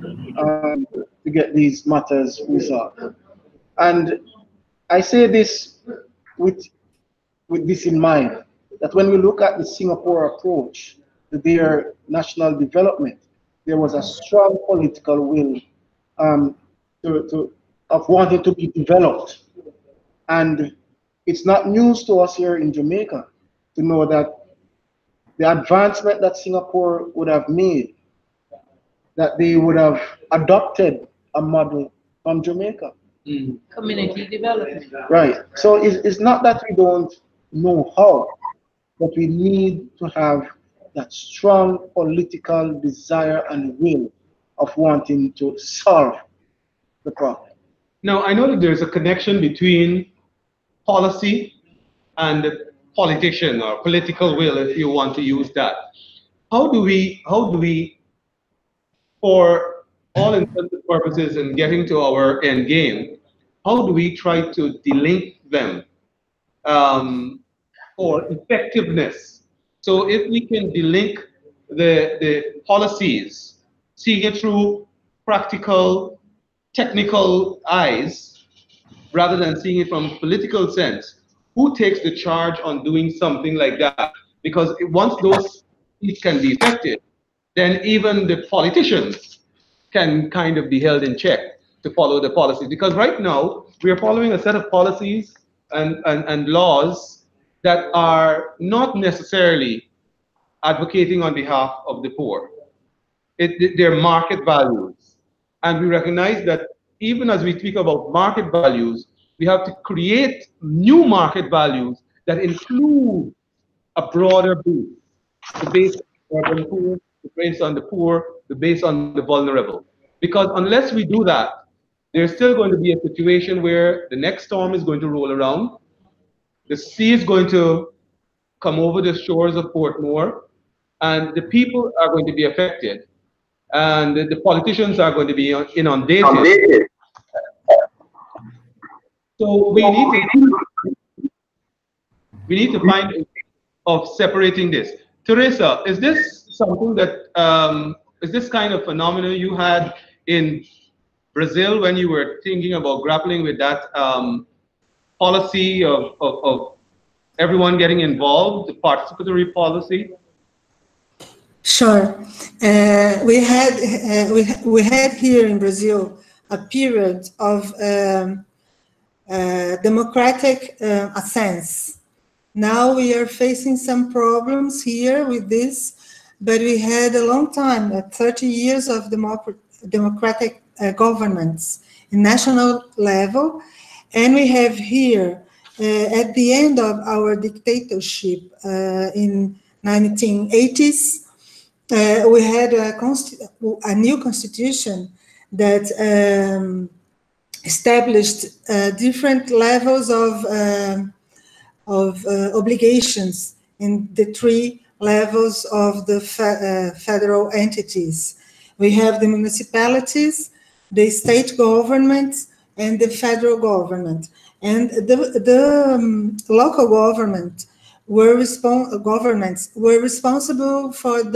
to get these matters resolved. And I say this with this in mind, that when we look at the Singapore approach to their national development, there was a strong political will of wanting to be developed. And it's not news to us here in Jamaica to know that the advancement that Singapore would have made, that they would have adopted a model from Jamaica. community development. Right. So it's not that we don't know how, but we need to have that strong political desire and will of wanting to solve the problem. Now, I know that there's a connection between policy and politician or political will, if you want to use that. How do we, for all intents and purposes in getting to our end game, how do we try to delink them for effectiveness? So if we can delink the policies, seeing it through practical, technical eyes, rather than seeing it from political sense, who takes the charge on doing something like that? Because once those things can be effective, then even the politicians can kind of be held in check to follow the policies. Because right now, we are following a set of policies and laws that are not necessarily advocating on behalf of the poor. They're market values. And we recognize that even as we speak about market values, we have to create new market values that include a broader base, the base on the urban poor, the base on the poor, the base on the vulnerable. Because unless we do that, there's still going to be a situation where the next storm is going to roll around, the sea is going to come over the shores of Portmore, and the people are going to be affected, and the politicians are going to be inundated. So we need to find a way of separating this. Teresa, is this something that is this kind of phenomenon you had in Brazil when you were thinking about grappling with that policy of everyone getting involved, the participatory policy? Sure. We had here in Brazil a period of democratic ascents. Now we are facing some problems here with this, but we had a long time, 30 years of democratic governance in national level, and we have here at the end of our dictatorship in 1980s, we had a new constitution that established different levels of obligations in the three levels of the federal entities. We have the municipalities, the state governments, and the federal government. And the local governments were responsible for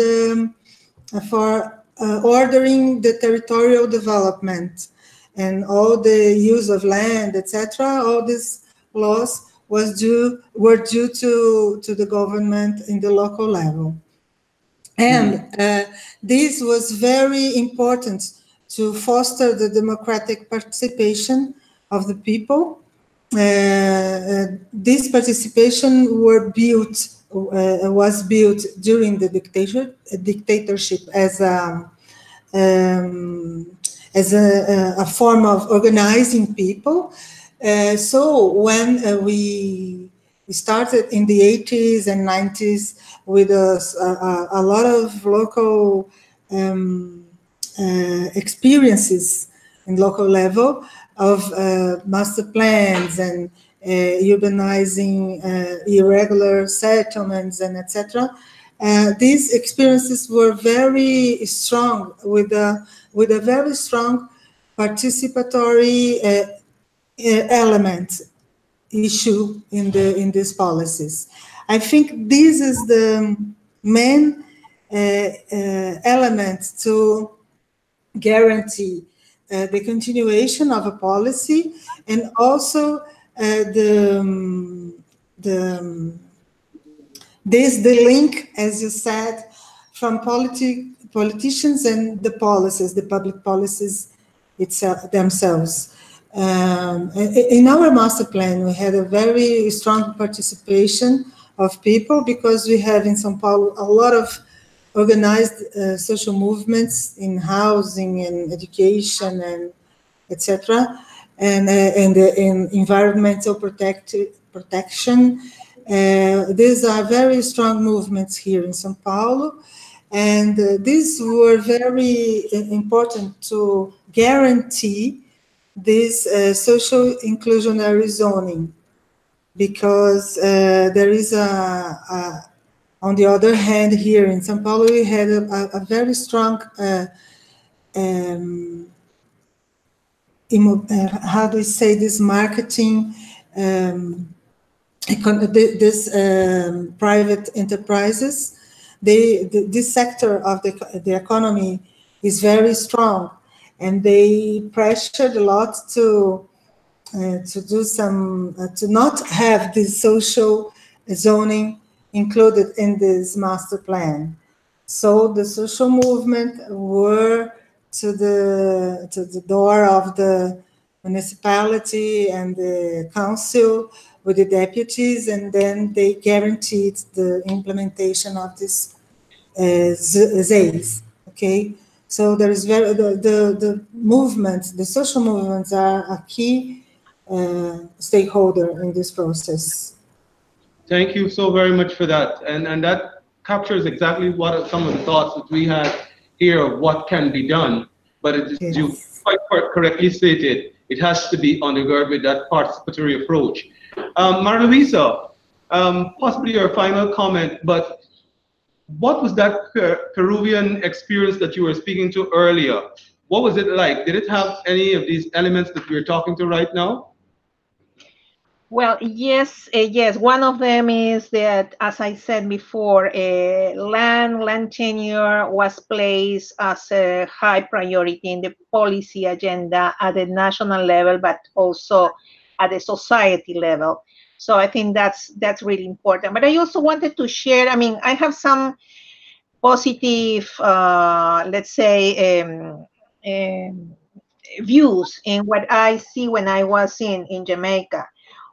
ordering the territorial development and all the use of land, etc. All these laws were due to the government in the local level. And this was very important to foster the democratic participation of the people. This participation was built during the dictatorship as a form of organizing people. So when we started in the 80s and 90s with a lot of local experiences in local level of master plans and urbanizing irregular settlements and etc. These experiences were very strong with a very strong participatory element issue in these policies. I think this is the main element to guarantee the continuation of a policy, and also the link, as you said, from politicians and the policies, the public policies themselves. In our master plan, we had a very strong participation of people because we have in São Paulo a lot of organized social movements in housing and education and etc. And in environmental protection. These are very strong movements here in São Paulo, and these were very important to guarantee this social inclusionary zoning, because there is on the other hand, here in São Paulo, we had a very strong, how do we say this, marketing, this private enterprises. This sector of the economy is very strong, and they pressured a lot to do some, to not have this social zoning included in this master plan. So the social movement were to the door of the municipality and the council with the deputies, and then they guaranteed the implementation of this ZAs. Okay, so there is the movements, the social movements are a key stakeholder in this process. Thank you so very much for that. And that captures exactly what are some of the thoughts that we had here of what can be done. But it is, yes, you quite correctly stated, it has to be undergirded with that participatory approach. Mara Luisa, possibly your final comment, but what was that Peruvian experience that you were speaking to earlier? What was it like? Did it have any of these elements that we're talking to right now? Well, yes, yes. One of them is that, as I said before, land tenure was placed as a high priority in the policy agenda at the national level, but also at the society level. So I think that's really important. But I also wanted to share, I mean, I have some positive, let's say, views in what I see when I was in Jamaica.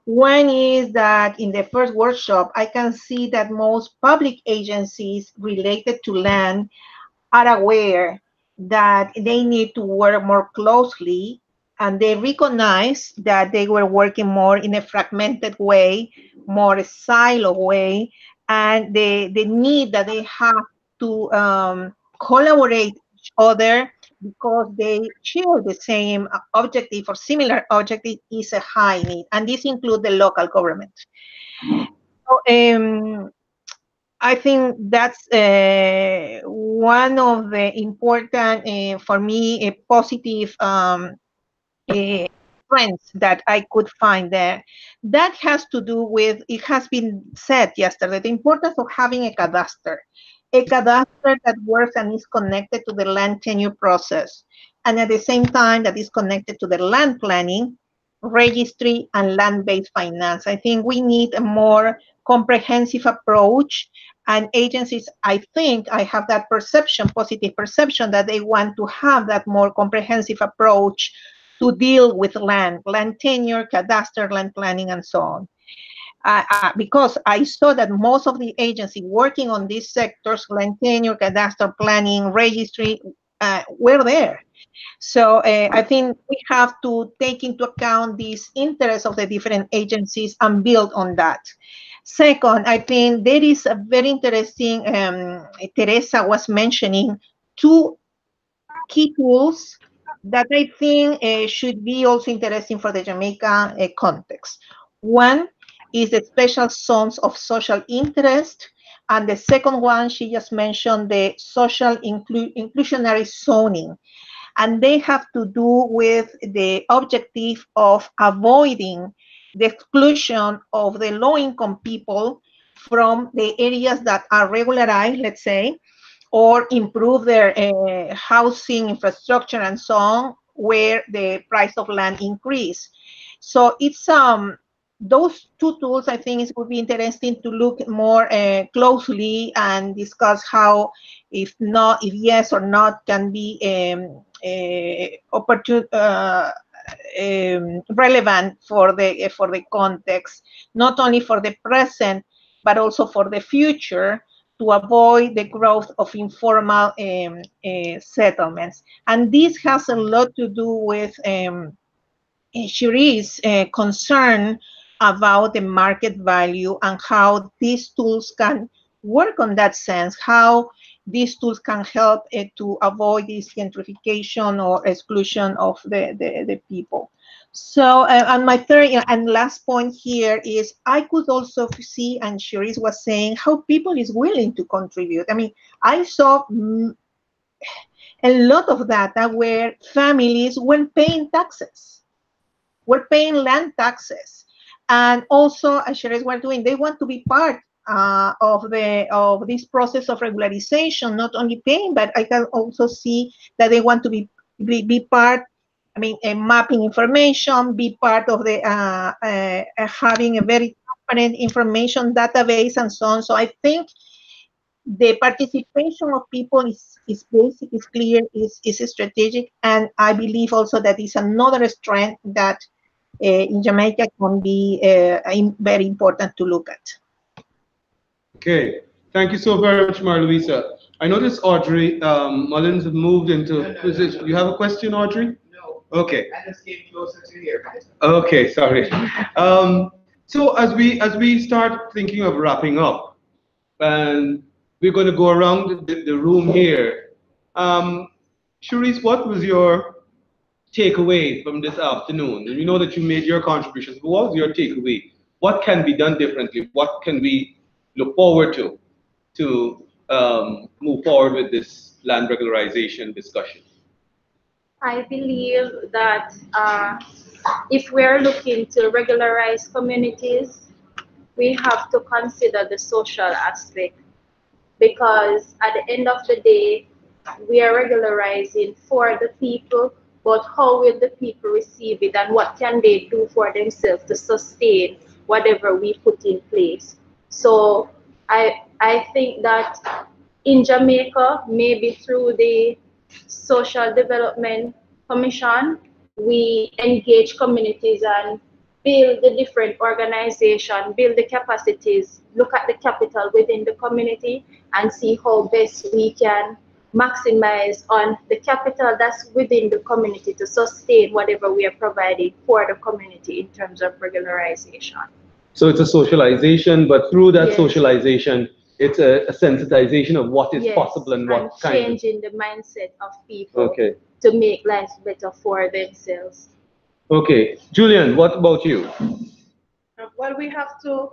One is that in the first workshop, I can see that most public agencies related to land are aware that they need to work more closely, and they recognize that they were working more in a fragmented way, more silo way, and the need that they have to collaborate with each other because they share the same objective or similar objective is a high need, and this includes the local government. So, I think that's one of the important, for me, positive trends that I could find there. That has to do with, it has been said yesterday, the importance of having a cadastre that works and is connected to the land tenure process, and at the same time that is connected to the land planning, registry, and land-based finance. I think we need a more comprehensive approach And agencies, I think, I have that perception, positive perception, that they want to have that more comprehensive approach to deal with land tenure, cadastre, land planning, and so on. Because I saw that most of the agencies working on these sectors, land tenure, cadastre, planning, registry, were there. So I think we have to take into account these interests of the different agencies and build on that. Second, I think there is a very interesting, Teresa was mentioning, two key tools that I think should be also interesting for the Jamaica context. One is the special zones of social interest, and the second one, she just mentioned, the social inclusionary zoning. And they have to do with the objective of avoiding the exclusion of the low-income people from the areas that are regularized, let's say, or improve their housing infrastructure and so on, where the price of land increase. So it's those two tools, I think it would be interesting to look more closely and discuss how, if yes or not, can be relevant for the context, not only for the present, but also for the future, to avoid the growth of informal settlements. And this has a lot to do with Cherie's concern about the market value and how these tools can work on that sense, how these tools can help to avoid this gentrification or exclusion of the people. So, and my third and last point here is I could also see, and Cherie was saying, how people is willing to contribute. I mean, I saw a lot of data where families were paying taxes, were paying land taxes. And also, as Cherie was doing, they want to be part of this process of regularization, not only paying, but I can also see that they want to be part, I mean, mapping information, be part of the having a very transparent information database and so on. So I think the participation of people is basic, is clear, is strategic, and I believe also that is another strength that in Jamaica can be very important to look at. Okay, thank you so very much, Marluisa. I noticed Audrey Mullins have moved into position. You have a question, Audrey? No. Okay. I just came closer to here. Okay, sorry. So as we start thinking of wrapping up, and we're going to go around the room here. Cherise, what was your takeaway from this afternoon? And we know that you made your contributions, but what was your takeaway? What can be done differently? What can we look forward to move forward with this land regularization discussion? I believe that if we're looking to regularize communities, we have to consider the social aspect, because at the end of the day, we are regularizing for the people, but how will the people receive it, and what can they do for themselves to sustain whatever we put in place? So I think that in Jamaica, maybe through the Social Development Commission, we engage communities and build the different organizations, build the capacities, look at the capital within the community and see how best we can maximize on the capital that's within the community to sustain whatever we are providing for the community in terms of regularization. So it's a socialization, but through that Yes. socialization, it's a sensitization of what is Yes, possible and what kind of... changing the mindset of people Okay. to make life better for themselves. Okay. Julian, what about you? Well, we have to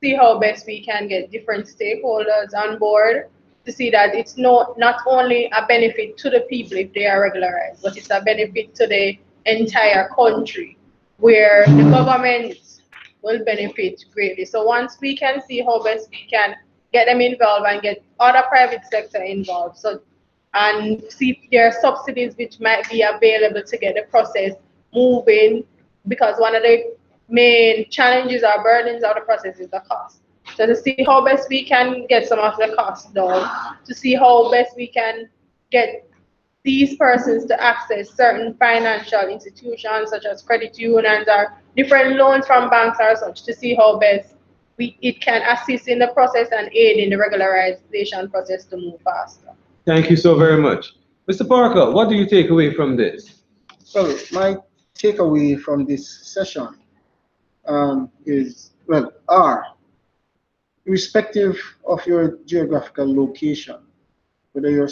see how best we can get different stakeholders on board to see that it's not only a benefit to the people if they are regularized, but it's a benefit to the entire country, where the government will benefit greatly. So once we can see how best we can get them involved and get other private sector involved, so and see if there are subsidies which might be available to get the process moving, because one of the main challenges or burdens of the process is the cost. So to see how best we can get some of the costs down, to see how best we can get these persons to access certain financial institutions such as credit unions or different loans from banks or such, to see how best it can assist in the process and aid in the regularization process to move faster. Thank you so very much. Mr. Parker, what do you take away from this? Well, my takeaway from this session is, well, irrespective of your geographical location, whether you're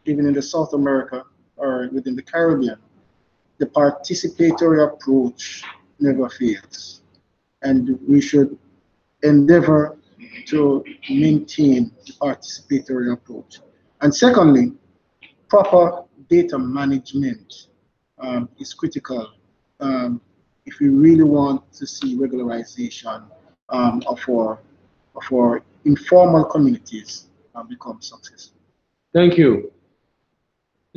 even in the South America or within the Caribbean, the participatory approach never fails. And we should endeavor to maintain the participatory approach. And secondly, proper data management is critical if we really want to see regularization of our informal communities become successful. Thank you.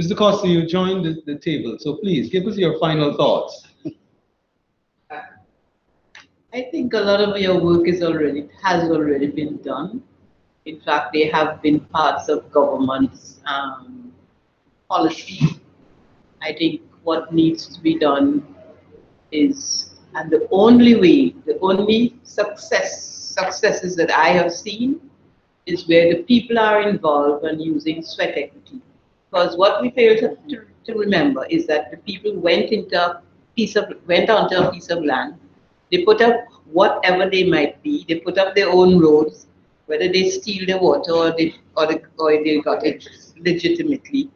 Mr. Costa, you joined the table, so please give us your final thoughts. I think a lot of your work has already been done. In fact, they have been parts of government's policy. I think what needs to be done is, and the only successes that I have seen is where the people are involved and using sweat equity. Because what we fail to remember is that the people went onto a piece of land. They put up whatever they might be. They put up their own roads, whether they steal the water or they got it legitimately.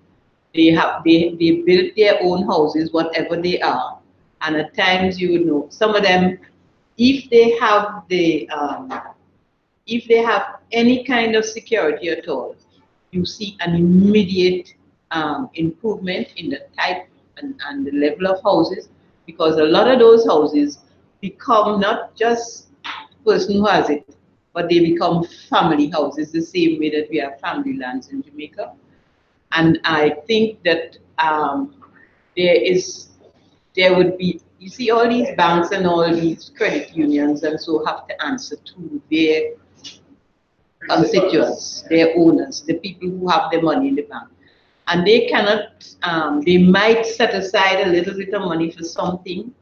They built their own houses, whatever they are. And at times, you would know, some of them, if they have any kind of security at all, you see an immediate improvement in the type and the level of houses, because a lot of those houses become not just the person who has it, but they become family houses, the same way that we have family lands in Jamaica. And I think that there would be, you see, all these banks and all these credit unions and so have to answer to their constituents, their owners, the people who have their money in the bank. And they cannot, they might set aside a little bit of money for something,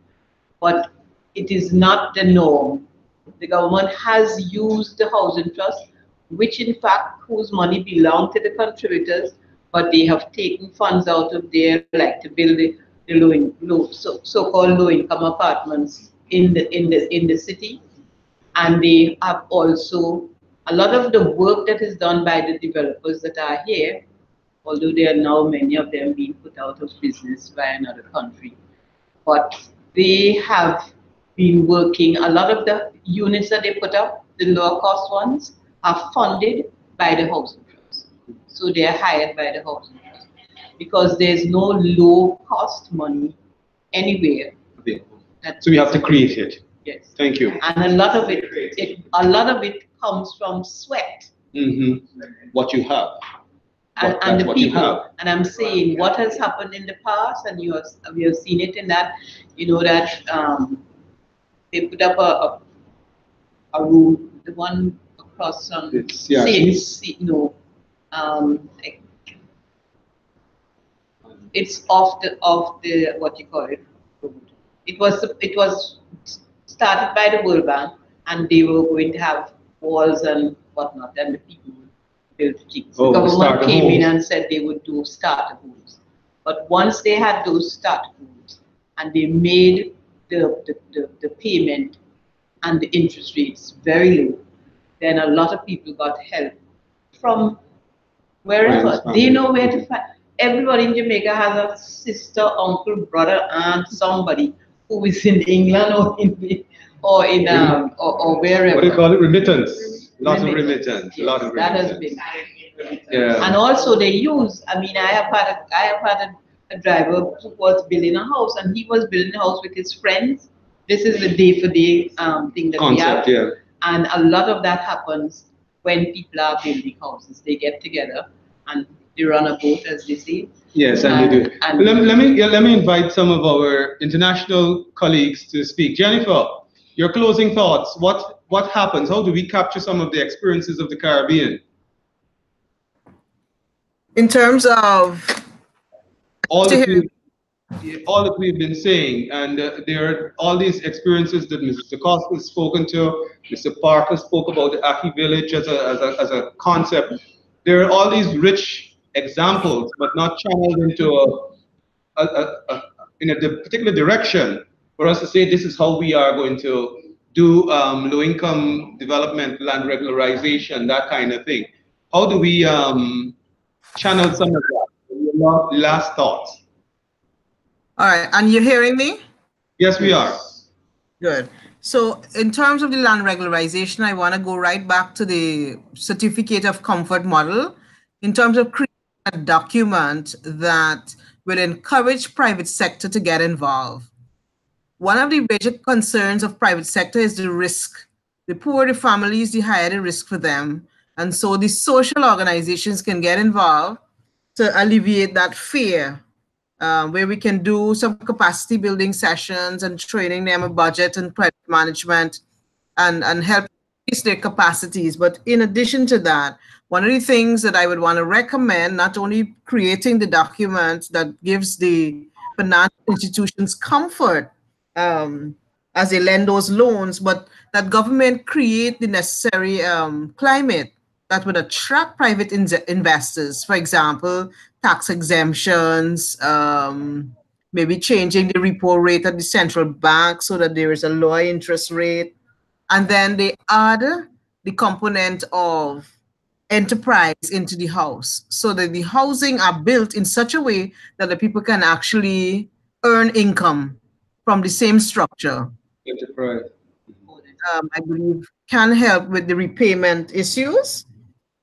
but it is not the norm. The government has used the housing trust, which in fact, whose money belonged to the contributors, but they have taken funds out of there, like to build the so-called low-income apartments in the city. And they have also, a lot of the work that is done by the developers that are here, although there are now many of them being put out of business by another country, but they have been working, a lot of the units that they put up, the lower cost ones, are funded by the housing trust. So they are hired by the housing trust because there's no low cost money anywhere. So we have to create it. Yes. Thank you. And a lot of it comes from sweat. What you have. And the people. And I'm saying what has happened in the past, and we have seen it in that, you know, that they put up a room, the one across from it's off the what you call it. It was started by the World Bank, and they were going to have walls and whatnot, and the people built things. The government came in and said they would do starter homes. But once they had those starter homes and they made the payment and the interest rates very low, then a lot of people got help from wherever. They know where to find. Everybody in Jamaica has a sister, uncle, brother, aunt, somebody who is in England or wherever. What do you call it? Remittance. Lot of remittance. Yes, lot of that remittance. has been. Yeah. And also they use. I mean, I have had a driver who was building a house, and he was building a house with his friends. This is the day-for-day thing that we have. Yeah. And a lot of that happens when people are building houses. They get together and they run a boat, as they say. Yes, and they do. Let me invite some of our international colleagues to speak. Jennifer, your closing thoughts. What what happens? How do we capture some of the experiences of the Caribbean? In terms of all that we've been saying, and there are all these experiences that Mr. Costa has spoken to, Mr. Parker spoke about the Aki village as a concept. There are all these rich examples, but not channeled into in a particular direction for us to say this is how we are going to do low-income development, land regularization, that kind of thing. How do we channel some of that? Your last thoughts. All right, and you're hearing me? Yes, we are. Good. So in terms of the land regularization, I want to go right back to the certificate of comfort model in terms of creating a document that will encourage private sector to get involved. One of the major concerns of private sector is the risk. The poorer the families, the higher the risk for them. And so the social organizations can get involved to alleviate that fear, where we can do some capacity building sessions and training them a budget and credit management and help increase their capacities. But in addition to that, one of the things that I would want to recommend, not only creating the document that gives the financial institutions comfort as they lend those loans, but that government create the necessary climate that would attract private investors. For example, tax exemptions, maybe changing the repo rate at the central bank so that there is a lower interest rate. And then they add the component of enterprise into the house so that the housing are built in such a way that the people can actually earn income from the same structure. Enterprise. I believe can help with the repayment issues.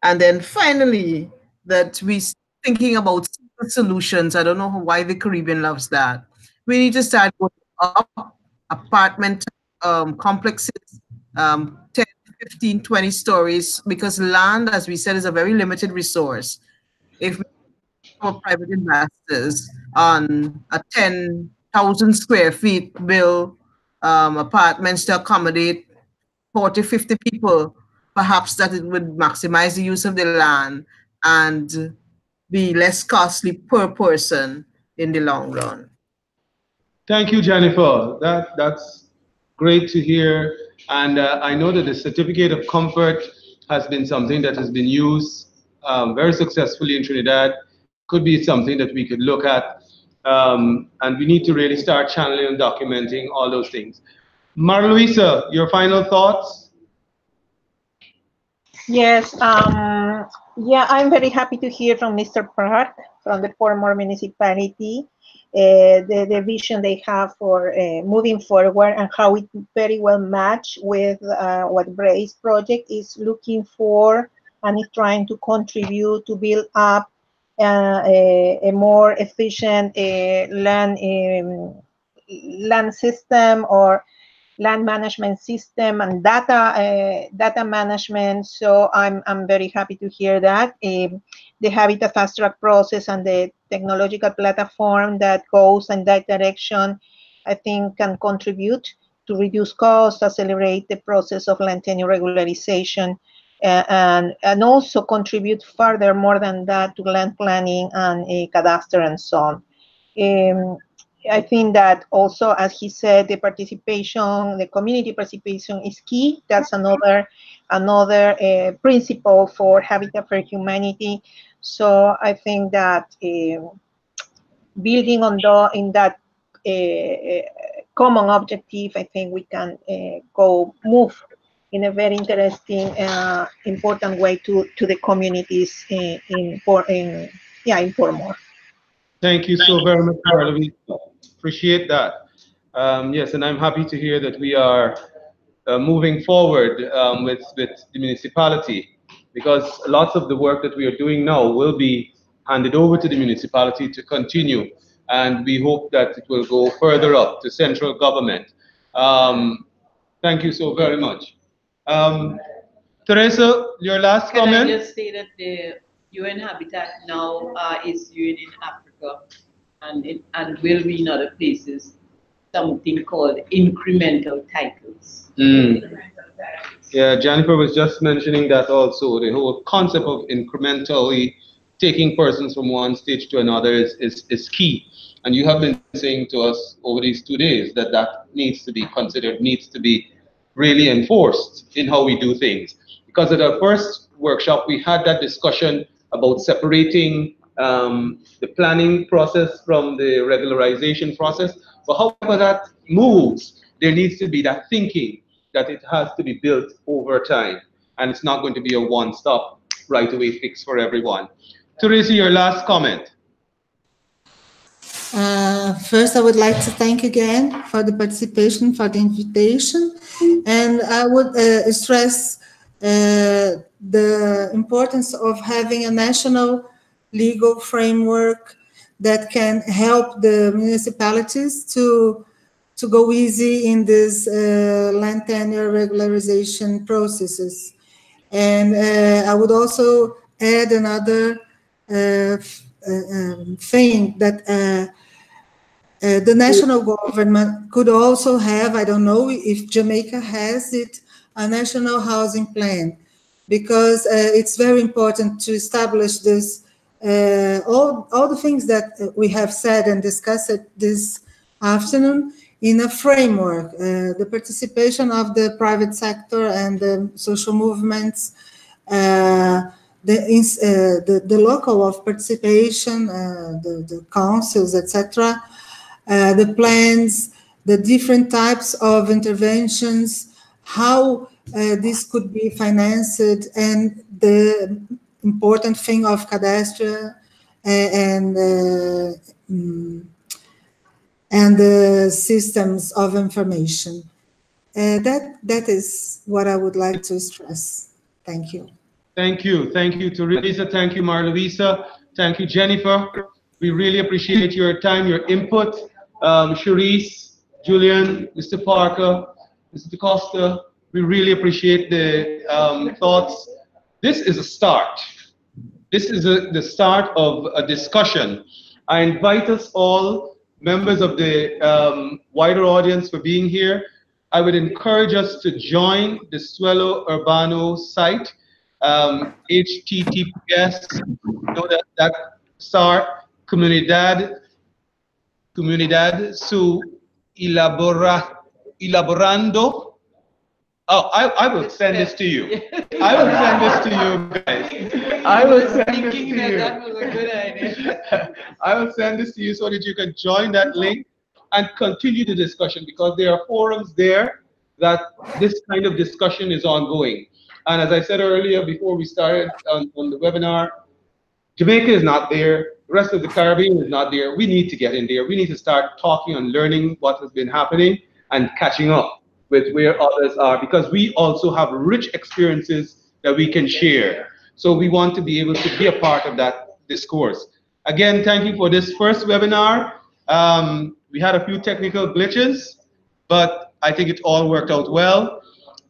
And then finally, that we thinking about solutions. I don't know why the Caribbean loves that. We need to start going up apartment complexes, 10, 15, 20 stories, because land, as we said, is a very limited resource. If we have private investors on a 10,000 square feet build apartments to accommodate 40, 50 people, perhaps that it would maximize the use of the land and be less costly per person in the long run. Thank you, Jennifer. That's great to hear. And I know that the certificate of comfort has been something that has been used very successfully in Trinidad. Could be something that we could look at. And we need to really start channeling and documenting all those things. Mara Luisa, your final thoughts? Yes, yeah, I'm very happy to hear from Mr. Pratt from the former municipality, the vision they have for moving forward and how it very well match with what BRACED project is looking for and is trying to contribute to build up a more efficient land system or land management system and data management. So I'm very happy to hear that. The Habitat Fast Track process and the technological platform that goes in that direction, I think can contribute to reduce costs, accelerate the process of land tenure regularization, and also contribute further more than that to land planning and cadastre and so on. I think that also, as he said, the participation, the community participation is key. That's another principle for Habitat for Humanity. So I think that building on in that common objective, I think we can move in a very interesting, important way to the communities for more. Thank you so very much, Carla. Appreciate that. Yes, and I'm happy to hear that we are moving forward with the municipality, because lots of the work that we are doing now will be handed over to the municipality to continue, and we hope that it will go further up to central government. Thank you so very much. Teresa, your last comment? Can I just say that the UN Habitat now is UN in Africa and will be in other places. something called incremental titles. Yeah, Jennifer was just mentioning that also. The whole concept of incrementally taking persons from one stage to another is key. And you have been saying to us over these 2 days that that needs to be considered, needs to be really enforced in how we do things. Because at our first workshop, we had that discussion about separating the planning process from the regularization process. But however that moves, there needs to be that thinking that it has to be built over time. And it's not going to be a one-stop, right-away fix for everyone. Teresa, your last comment. First, I would like to thank again for the participation, for the invitation. And I would stress the importance of having a national legal framework that can help the municipalities to go easy in this land tenure regularization processes. And I would also add another thing that the national government could also have, I don't know if Jamaica has it, a national housing plan, because it's very important to establish this, all the things that we have said and discussed this afternoon in a framework, the participation of the private sector and the social movements, the local of participation, the councils, etc., the plans, the different types of interventions, how this could be financed, and the important thing of cadastre and the systems of information. That is what I would like to stress. Thank you. Thank you. Thank you, Teresa. Thank you, Marluisa. Thank you, Jennifer. We really appreciate your time, your input. Charisse, Julian, Mr. Parker, Mr. DeCosta, we really appreciate the thoughts. This is a start. This is the start of a discussion. I invite us all, members of the wider audience, for being here. I would encourage us to join the Suelo Urbano site, HTTPS, that start comunidad su elaborando. Oh, I will send this to you. I will send this to you guys. I will send this to you. That was a good idea. I will send this to you so that you can join that link and continue the discussion, because there are forums there that this kind of discussion is ongoing. And as I said earlier, before we started on the webinar, Jamaica is not there. The rest of the Caribbean is not there. We need to get in there. We need to start talking and learning what has been happening and catching up with where others are, because we also have rich experiences that we can share. So we want to be able to be a part of that discourse. Again, thank you for this first webinar. We had a few technical glitches, but I think it all worked out well.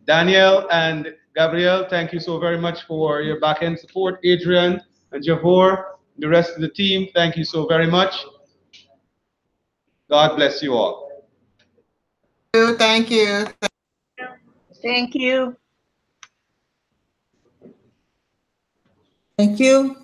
Daniel and Gabriel, thank you so very much for your back-end support. Adrian and Javor, the rest of the team, thank you so very much. God bless you all. Thank you. Thank you. Thank you.